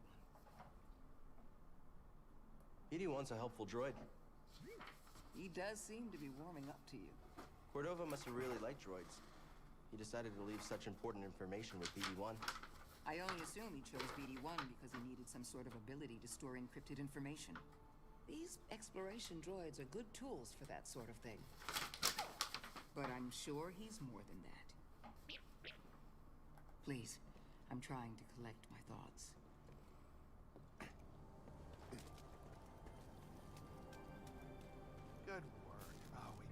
BD-1's a helpful droid. He does seem to be warming up to you. Cordova must have really liked droids. He decided to leave such important information with BD-1. I only assume he chose BD-1 because he needed some sort of ability to store encrypted information. These exploration droids are good tools for that sort of thing. But I'm sure he's more than that. Please, I'm trying to collect my thoughts. Good work. Oh, we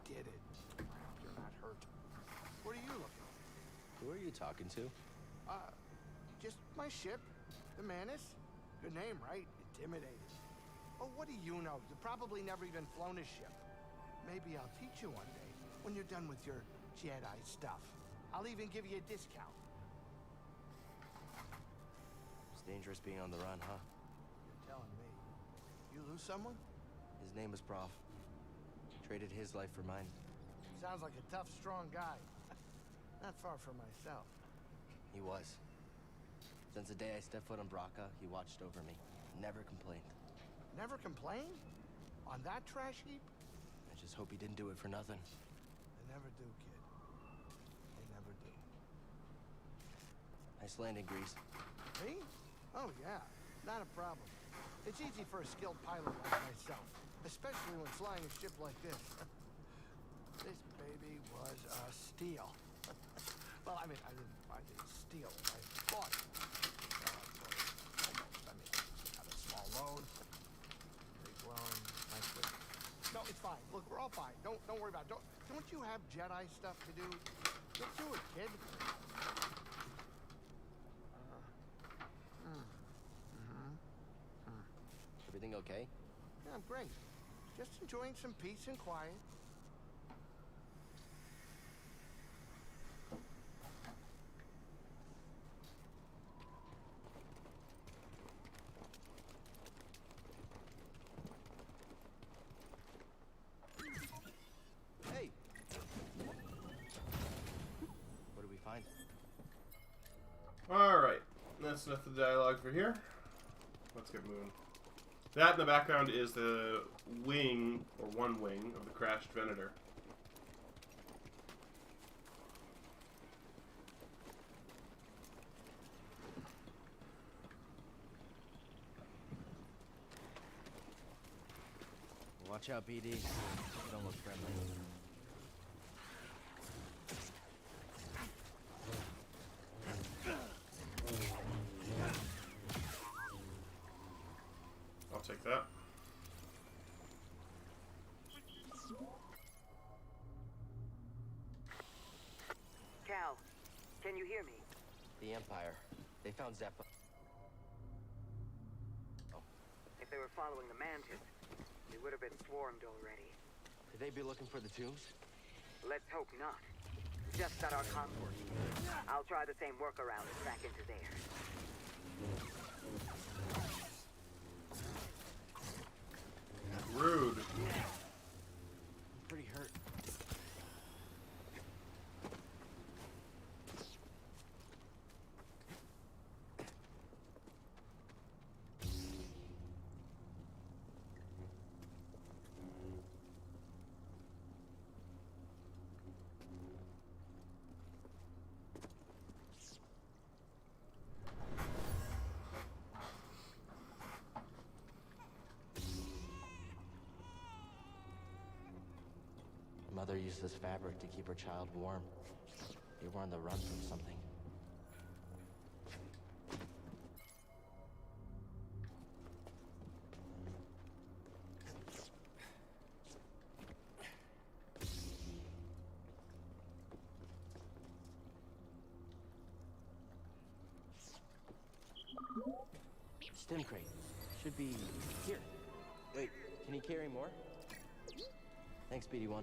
did it. You're not hurt. What are you looking at? Who are you talking to? Just my ship, the Manus. Good name, right? Intimidating. Oh, what do you know? You probably never even flown a ship. Maybe I'll teach you one day, when you're done with your Jedi stuff. I'll even give you a discount. It's dangerous being on the run, huh? You're telling me. You lose someone? His name was Prof. Traded his life for mine. Sounds like a tough, strong guy. Not far from myself. He was. Since the day I stepped foot on Braca, he watched over me. Never complained. Never complained? On that trash heap? I just hope he didn't do it for nothing. They never do, kid. They never do. Nice landing, Grease. Me? Oh, yeah. Not a problem. It's easy for a skilled pilot like myself, especially when flying a ship like this. This baby was a steal. Well, I didn't steal. I bought it. Almost. I got a small loan. Big loan. Nice with it. No, it's fine. Look, we're all fine. Don't worry about it. Don't you have Jedi stuff to do? Get to it, kid. Everything okay? Yeah, I'm great. Just enjoying some peace and quiet. Hey! What do we find? Alright. That's enough of the dialogue for here. Let's get moving. That in the background is the wing, or one wing, of the crashed Venator. Watch out, BD. You don't look friendly. I'll take that. Cal, can you hear me? The Empire. They found Zeppo. If they were following the Mantis, they would have been swarmed already. Could they be looking for the tombs? Let's hope not. Just got our consort. I'll try the same workaround and crack into there. Rude. I'm pretty hurt. Mother used this fabric to keep her child warm. They were on the run from something. Stim crate. Should be here. Wait, can you carry more? Thanks, BD1.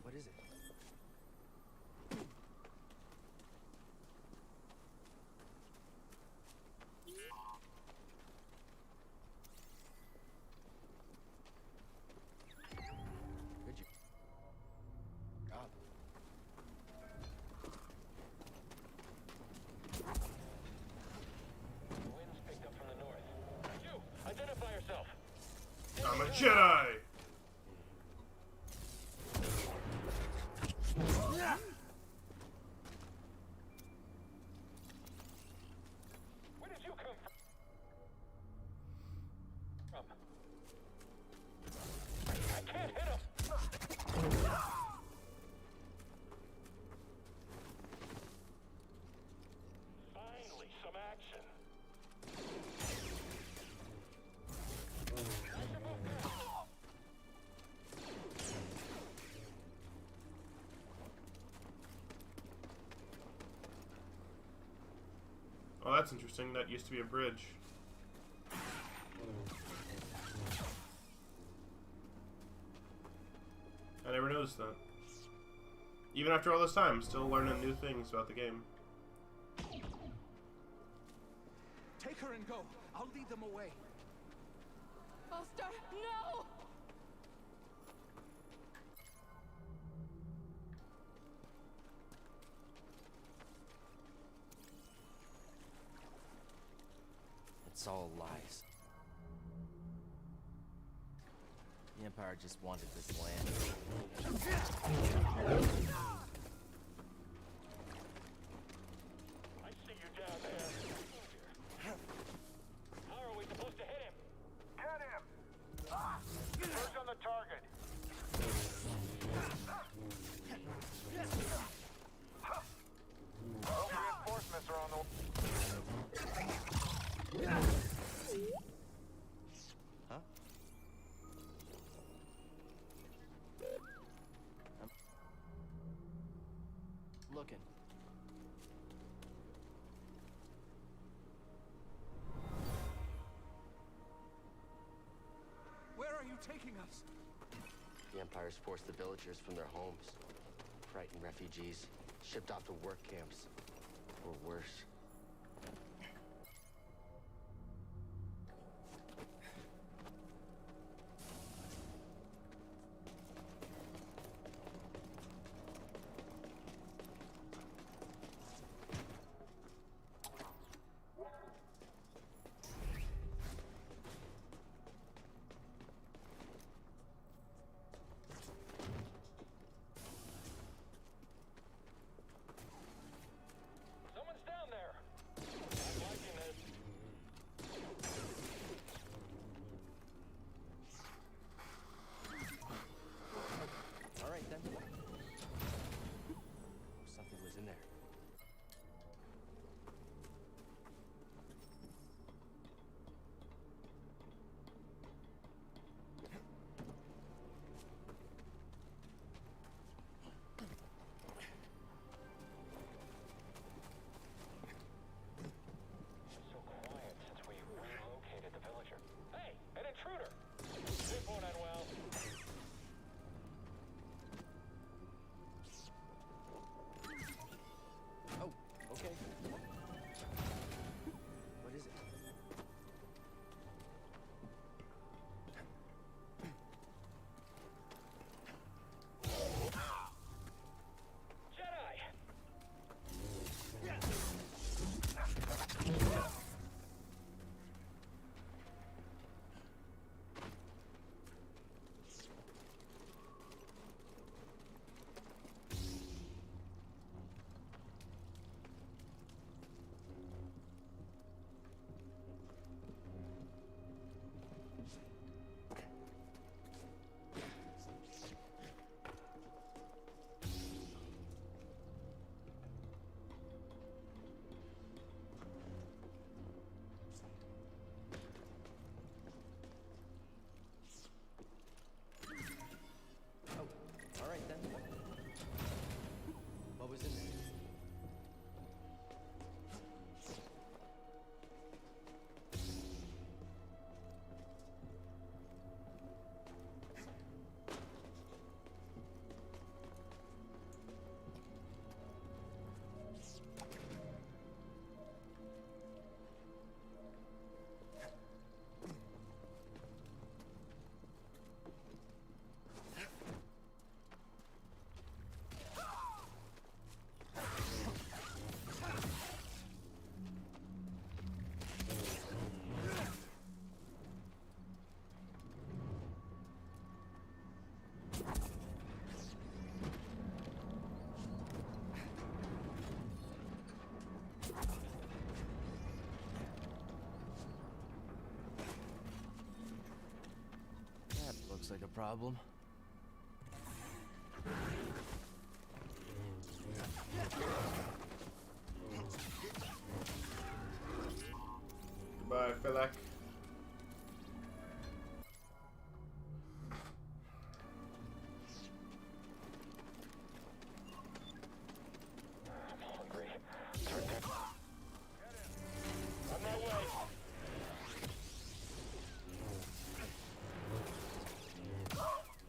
What is it? Could you? God. The wind's picked up from the north. You! Identify yourself! I'm a Jedi! Where did you come from? I can't hit him! Finally, some action. Oh, that's interesting. That used to be a bridge. I never noticed that. Even after all this time, still learning new things about the game. Take her and go. I'll lead them away. Buster, no! It's all lies. The Empire just wanted this land. I see you down there. How are we supposed to hit him? Get him! Who's on the target? Those reinforcements are on the... Huh? I'm looking. Where are you taking us? The Empire's forced the villagers from their homes. Frightened refugees, shipped off to work camps. Or worse. Someone's down there. I'm liking this. All right, then. Something was in there. So quiet since we relocated the villager. Hey, an intruder! This won't end well. Oh, okay. What is it? Jedi! Oh, all right, then. What was in there? That looks like a problem. Goodbye, Philek. Hungry. On my way.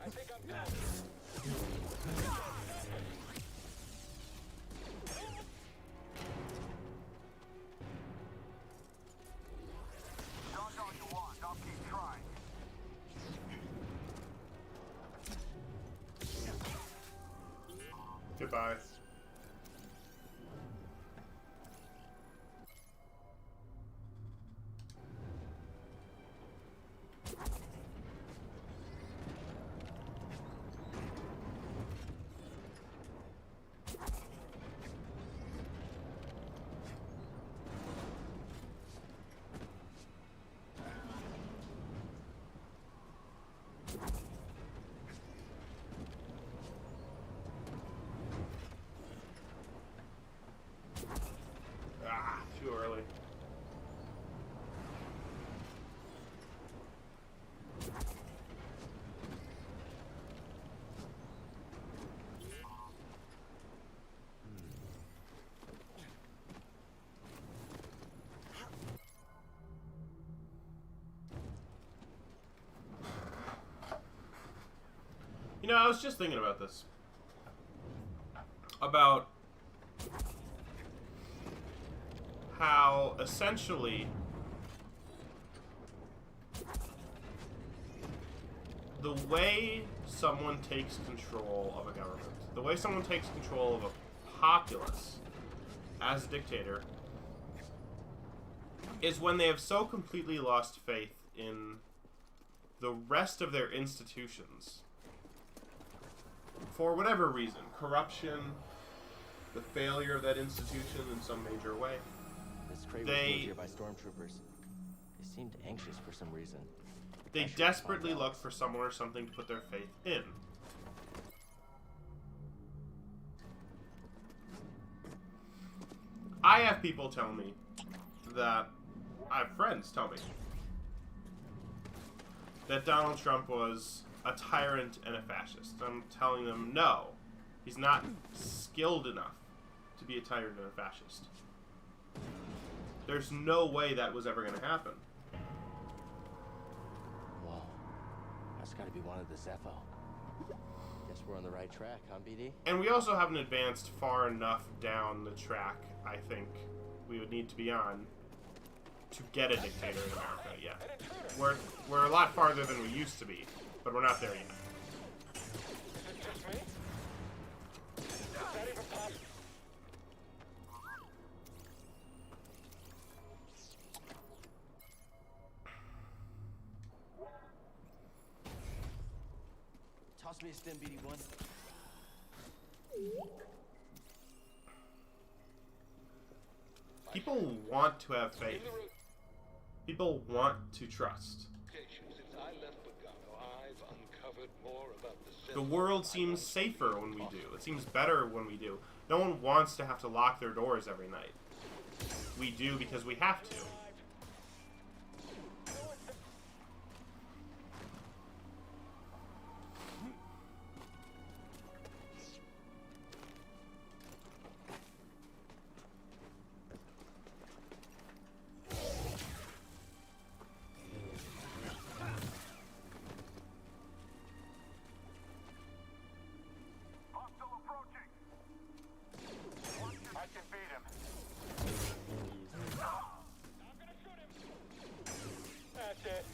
I think I'm done. Dodge all you want. I'll keep trying. Goodbye. too early. You know, I was just thinking about this. About how essentially the way someone takes control of a government, the way someone takes control of a populace as a dictator, is when they have so completely lost faith in the rest of their institutions. For whatever reason, corruption, the failure of that institution in some major way. This crate was moved here by stormtroopers. They seemed anxious for some reason. They desperately look for someone or something to put their faith in. I have people tell me that, I have friends tell me that Donald Trump was a tyrant and a fascist. I'm telling them, no, he's not skilled enough to be a tyrant and a fascist. There's no way that was ever going to happen. Well, that's got to be one of the Zepho. Guess we're on the right track, huh, BD? And we also haven't advanced far enough down the track, I think, we would need to be on to get a dictator in America yet. We're a lot farther than we used to be, but we're not there yet. Toss me a stem, BD1. People want to have faith. People want to trust. The world seems safer when we do. It seems better when we do. No one wants to have to lock their doors every night. We do because we have to.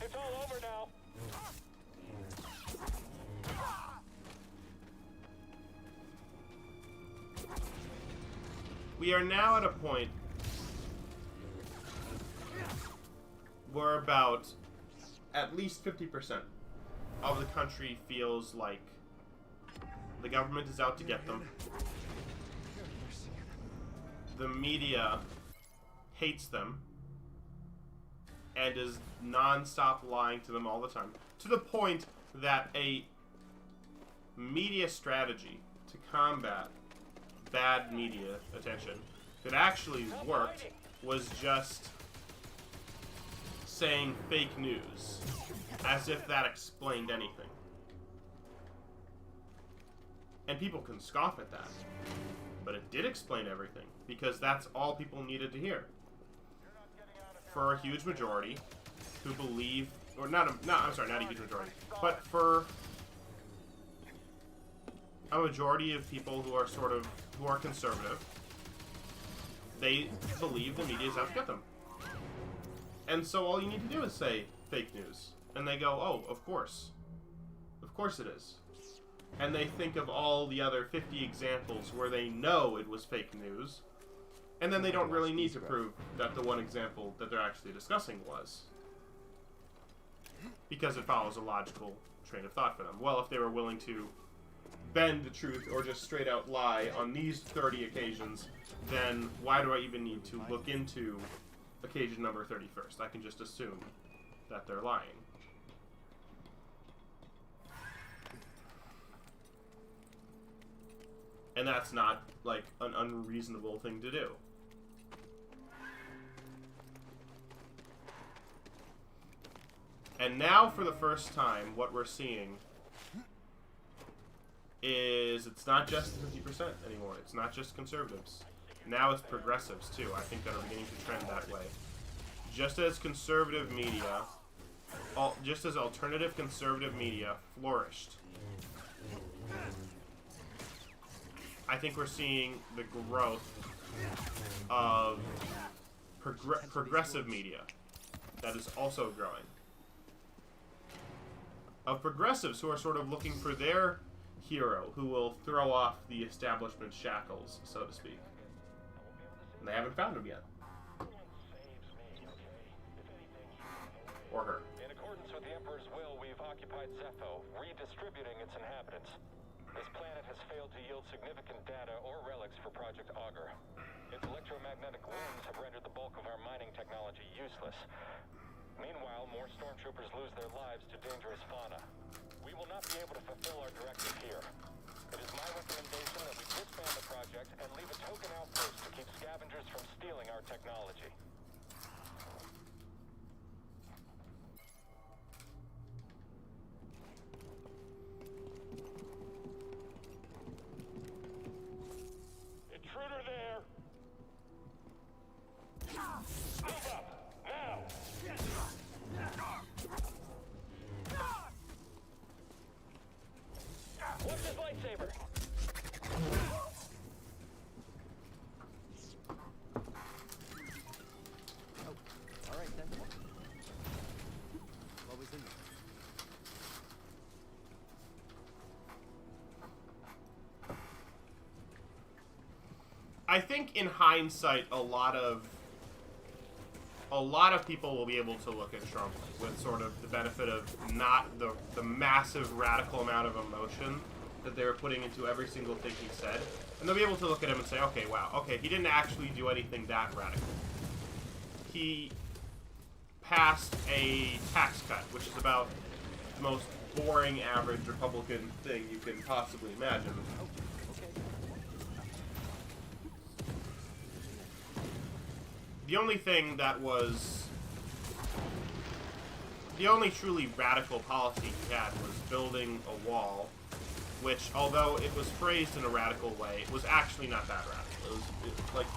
It's all over now. We are now at a point where about at least 50% of the country feels like the government is out to get them. The media hates them and is non-stop lying to them all the time, to the point that a media strategy to combat bad media attention that actually worked was just saying fake news, as if that explained anything. And people can scoff at that, but it did explain everything, because that's all people needed to hear. For a huge majority who believe, or not a huge majority, but for a majority of people who are conservative, they believe the media is out to get them. And so all you need to do is say fake news. And they go, oh, of course. Of course it is. And they think of all the other 50 examples where they know it was fake news. And then they don't really need to prove that the one example that they're actually discussing was. Because it follows a logical train of thought for them. Well, if they were willing to bend the truth or just straight out lie on these 30 occasions, then why do I even need to look into occasion number 31st? I can just assume that they're lying. And that's not, like, an unreasonable thing to do. And now, for the first time, what we're seeing is it's not just 50% anymore. It's not just conservatives. Now it's progressives, too. I think that are beginning to trend that way. Just as conservative media, just as alternative conservative media flourished, I think we're seeing the growth of progressive media that is also growing. Of progressives who are sort of looking for their hero who will throw off the establishment shackles, so to speak. And they haven't found him yet. Or her. In accordance with the Emperor's will, we've occupied Zepho, redistributing its inhabitants. This planet has failed to yield significant data or relics for Project Augur. Its electromagnetic wounds have rendered the bulk of our mining technology useless. Meanwhile, more stormtroopers lose their lives to dangerous fauna. We will not be able to fulfill our directive here. It is my recommendation that we disband the project and leave a token outpost to keep scavengers from stealing our technology. Intruder there! Move up! Now! What's his lightsaber? Oh, all right then. What was in there? I think in hindsight, a lot of people will be able to look at Trump with sort of the benefit of not the massive radical amount of emotion that they were putting into every single thing he said. And they'll be able to look at him and say, okay, wow, okay, he didn't actually do anything that radical. He passed a tax cut, which is about the most boring average Republican thing you can possibly imagine. The only thing that was... The only truly radical policy he had was building a wall, which, although it was phrased in a radical way, it was actually not that radical. It like,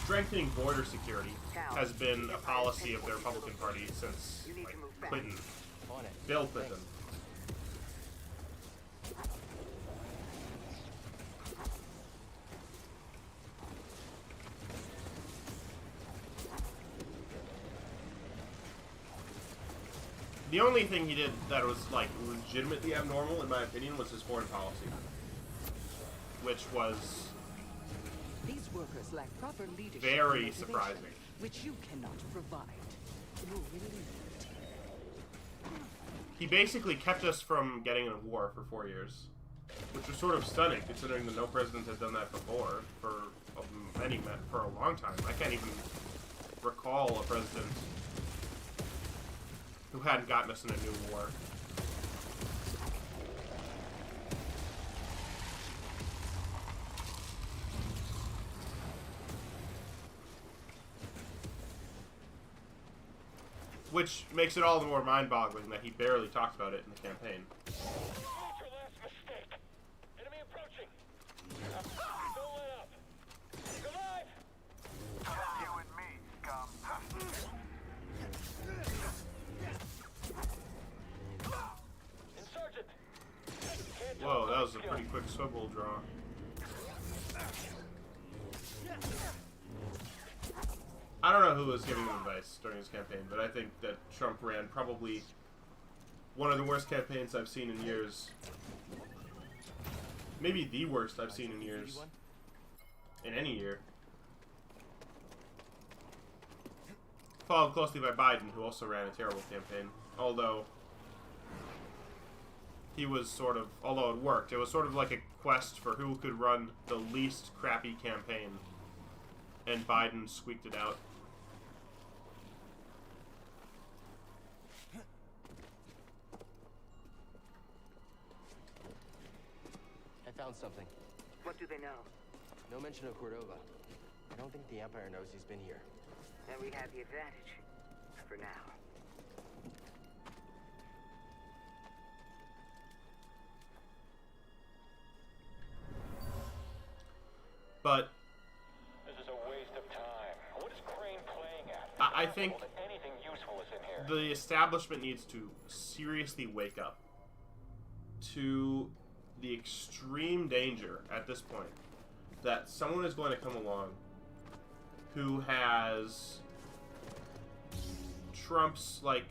strengthening border security has been a policy of the Republican Party since, like, Clinton. Bill Clinton. The only thing he did that was, like, legitimately abnormal, in my opinion, was his foreign policy. Which was... These workers lack proper leadership very and motivation, surprising. which you cannot provide. You really He basically kept us from getting in a war for 4 years. Which was sort of stunning, considering that no president has done that before for a long time. I can't even recall a president who hadn't gotten us in a new war. Which makes it all the more mind-boggling that he barely talked about it in the campaign. Your last mistake. Enemy approaching. Don't let up. Survive. You and me, scum. Insurgent. Whoa, that was a pretty quick swivel draw. I don't know who was giving him advice during his campaign, but I think that Trump ran probably one of the worst campaigns I've seen in years. Maybe the worst I've seen in years. In any year. Followed closely by Biden, who also ran a terrible campaign. Although he was sort of, although it worked, it was sort of like a quest for who could run the least crappy campaign. And Biden squeaked it out. I found something. What do they know? No mention of Cordova. I don't think the Empire knows he's been here. Then we have the advantage. For now. But This is a waste of time. What is Crane playing at? I think anything useful is in here. the establishment needs to seriously wake up to the extreme danger at this point that someone is going to come along who has Trump's like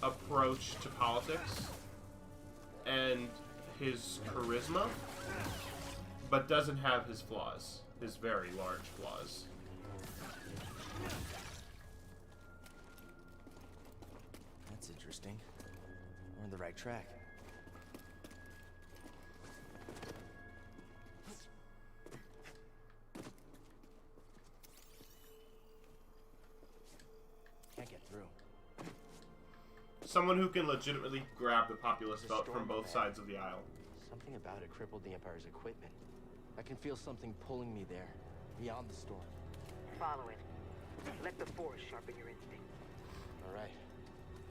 approach to politics and his charisma, but doesn't have his flaws, his very large flaws. That's interesting. We're on the right track. Can't get through. Someone who can legitimately grab the populist vote from both sides of the aisle. Something about it crippled the Empire's equipment. I can feel something pulling me there, beyond the storm. Follow it. Let the Force sharpen your instinct. All right.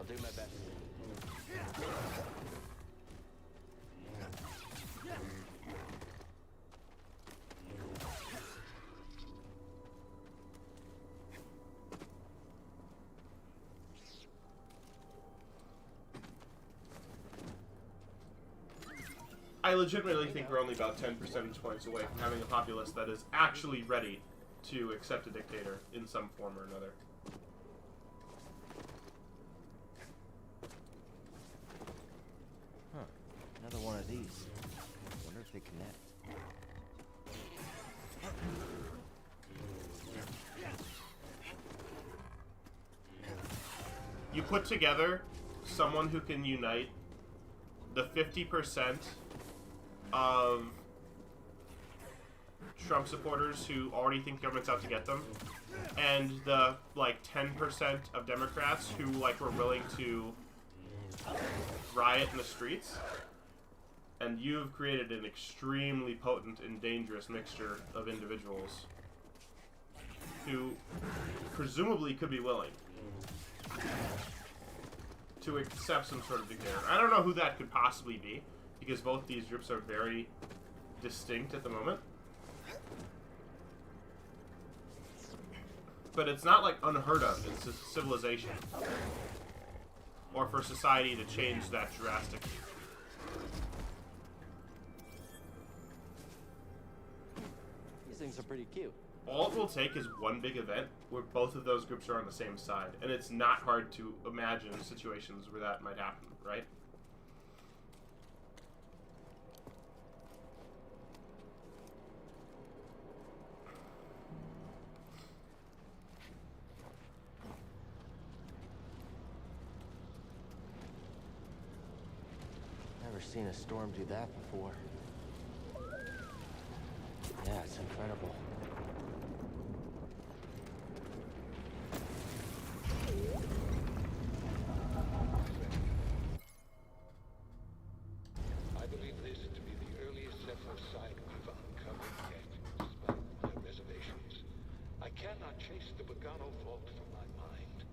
I'll do my best. I legitimately think we're only about 10 percentage points away from having a populace that is actually ready to accept a dictator in some form or another. Huh. Another one of these. Wonder if they connect. You put together someone who can unite the 50% of Trump supporters who already think government's out to get them, and the like 10% of Democrats who like were willing to riot in the streets, and you've created an extremely potent and dangerous mixture of individuals who presumably could be willing to accept some sort of dictator. I don't know who that could possibly be, because both these groups are very distinct at the moment. But it's not like unheard of in civilization, or for society to change that drastically. These things are pretty cute. All it will take is one big event where both of those groups are on the same side, and it's not hard to imagine situations where that might happen, right? Never seen a storm do that before. Yeah, it's incredible. I believe this to be the earliest Zephyr site we've uncovered yet, despite my reservations. I cannot chase the Bogano fault from my mind.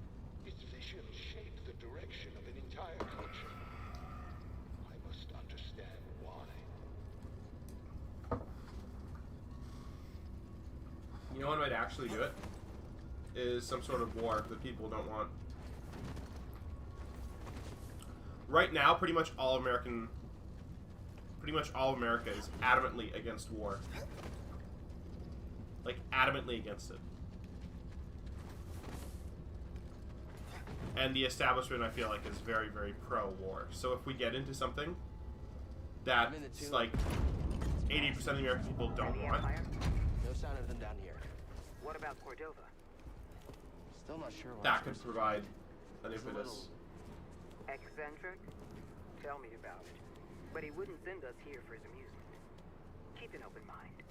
Its visions shape the direction of an entire culture. I must understand why. You know what might actually do it? Is some sort of war that people don't want. Right now, pretty much all America is adamantly against war. Like, adamantly against it. And the establishment, I feel like, is very, very pro-war. So if we get into something that's like 80% of the American people don't want, No sign of them down here. What about Cordova? Still not sure why. that could provide an impetus. Eccentric? Tell me about it. But he wouldn't send us here for his amusement. Keep an open mind.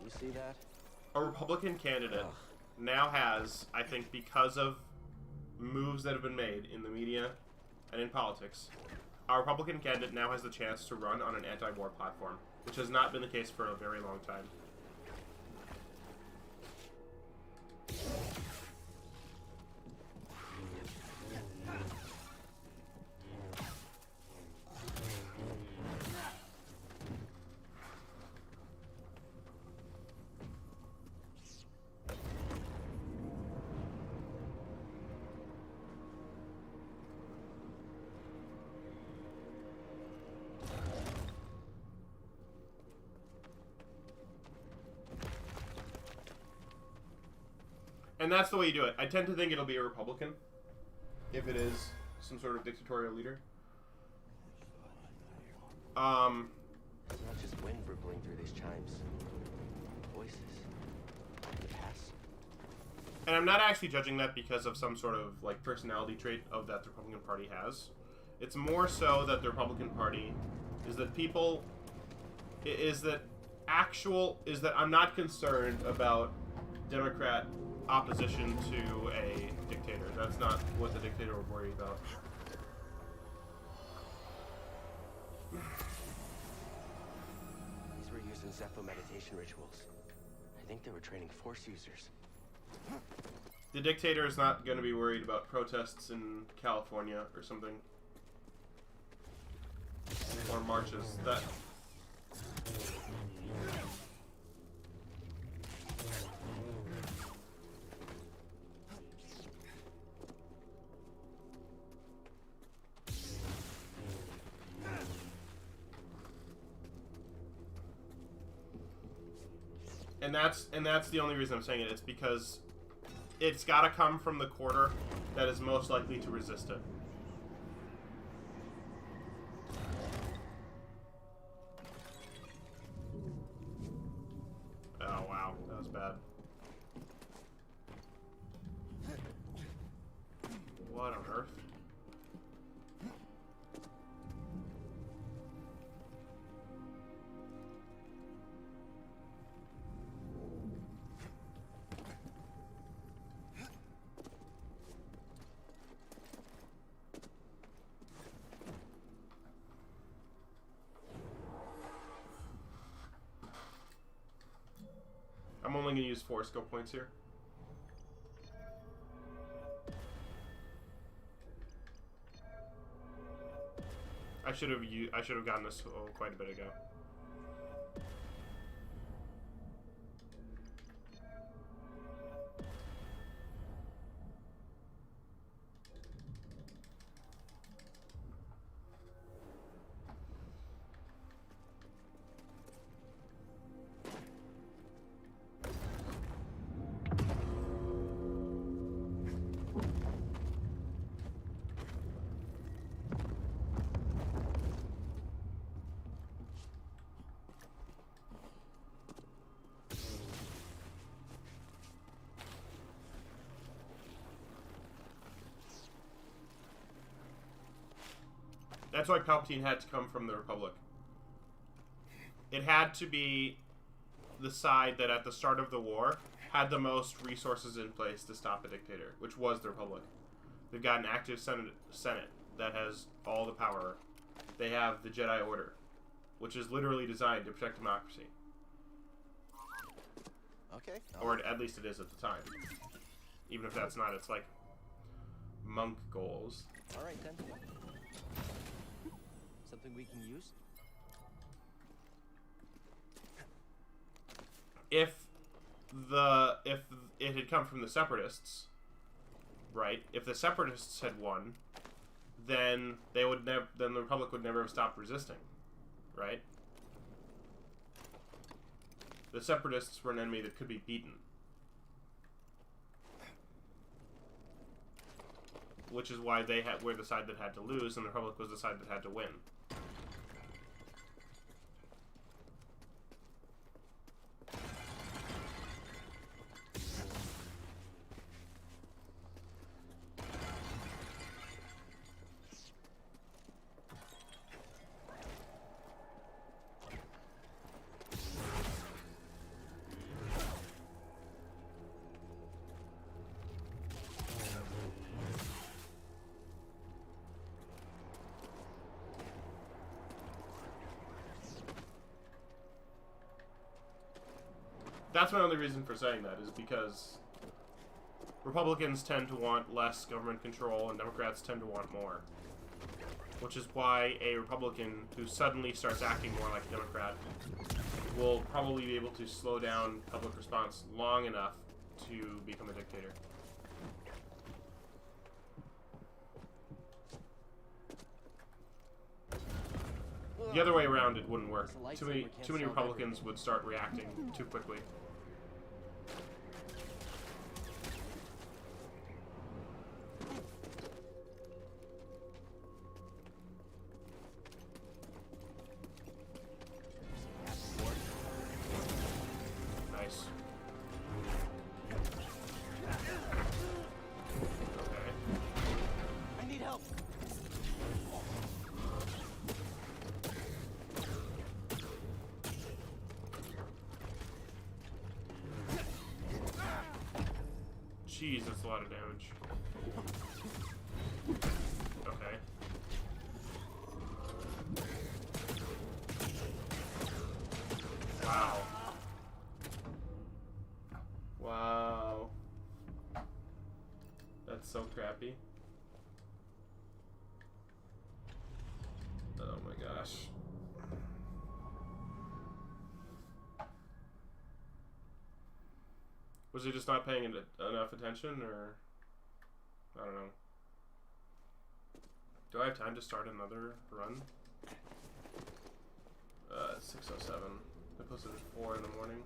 You see that? A Republican candidate now has, I think, because of moves that have been made in the media and in politics, our Republican candidate now has the chance to run on an anti-war platform, which has not been the case for a very long time. And that's the way you do it. I tend to think it'll be a Republican, if it is some sort of dictatorial leader. It's not just wind rippling through these chimes. Voices. The past. And I'm not actually judging that because of some sort of like personality trait of that the Republican Party has. It's more so that the Republican Party is that people is that I'm not concerned about Democrat opposition to a dictator. That's not what the dictator would worry about. These were used in Zepho meditation rituals. I think they were training Force users. The dictator is not going to be worried about protests in California or something. Or marches. That... And that's the only reason I'm saying it. It's because it's got to come from the quarter that is most likely to resist it. Oh wow, that was bad. What on earth? I'm only going to use 4 skill points here. I should have gotten this quite a bit ago. That's why Palpatine had to come from the Republic. It had to be the side that at the start of the war had the most resources in place to stop a dictator, which was the Republic. They've got an active Senate that has all the power. They have the Jedi Order, which is literally designed to protect democracy. Okay. Or at least it is at the time. Even if that's not, it's like monk goals. All right then. Something we can use? If it had come from the Separatists, right? If the Separatists had won, then they would never. Then the Republic would never have stopped resisting, right? The Separatists were an enemy that could be beaten, which is why they were the side that had to lose, and the Republic was the side that had to win. That's my only reason for saying that, is because Republicans tend to want less government control and Democrats tend to want more. Which is why a Republican who suddenly starts acting more like a Democrat will probably be able to slow down public response long enough to become a dictator. The other way around, it wouldn't work. Too many Republicans would start reacting too quickly. Jeez, that's a lot of damage. Okay. Wow. Wow. That's so crappy. Oh my gosh. Was he just not paying enough attention, or I don't know. Do I have time to start another run? 6:07. I posted at 4 in the morning.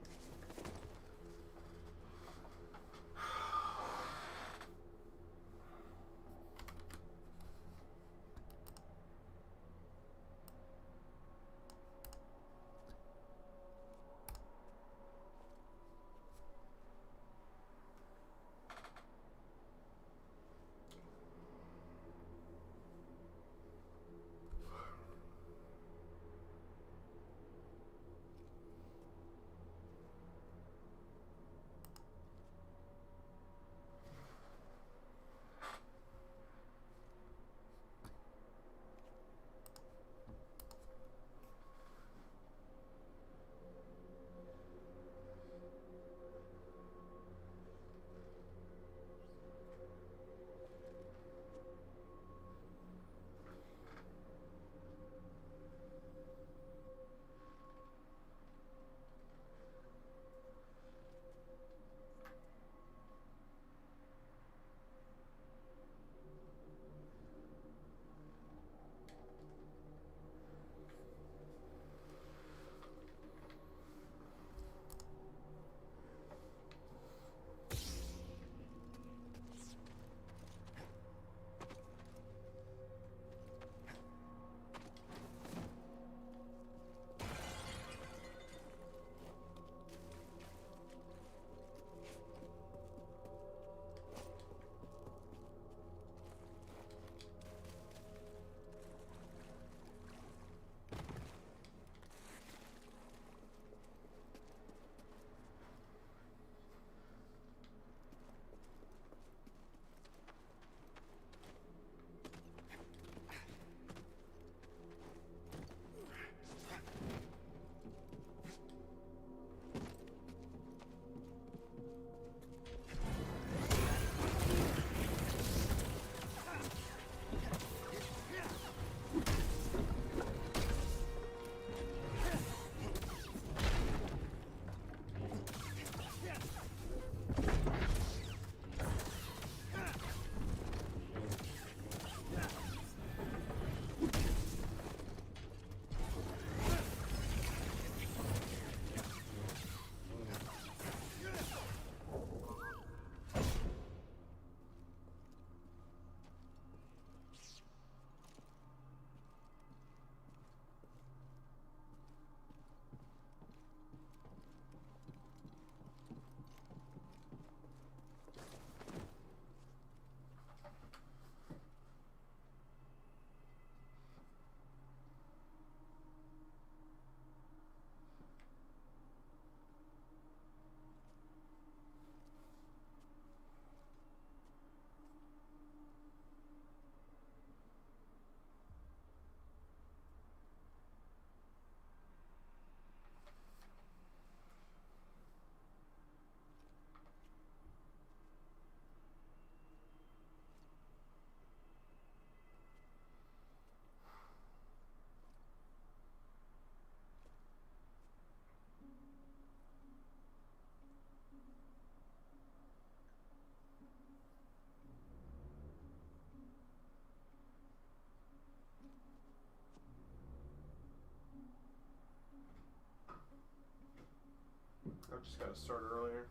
I just got to start earlier.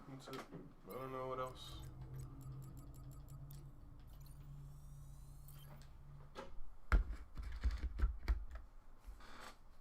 That's it. I don't know what else.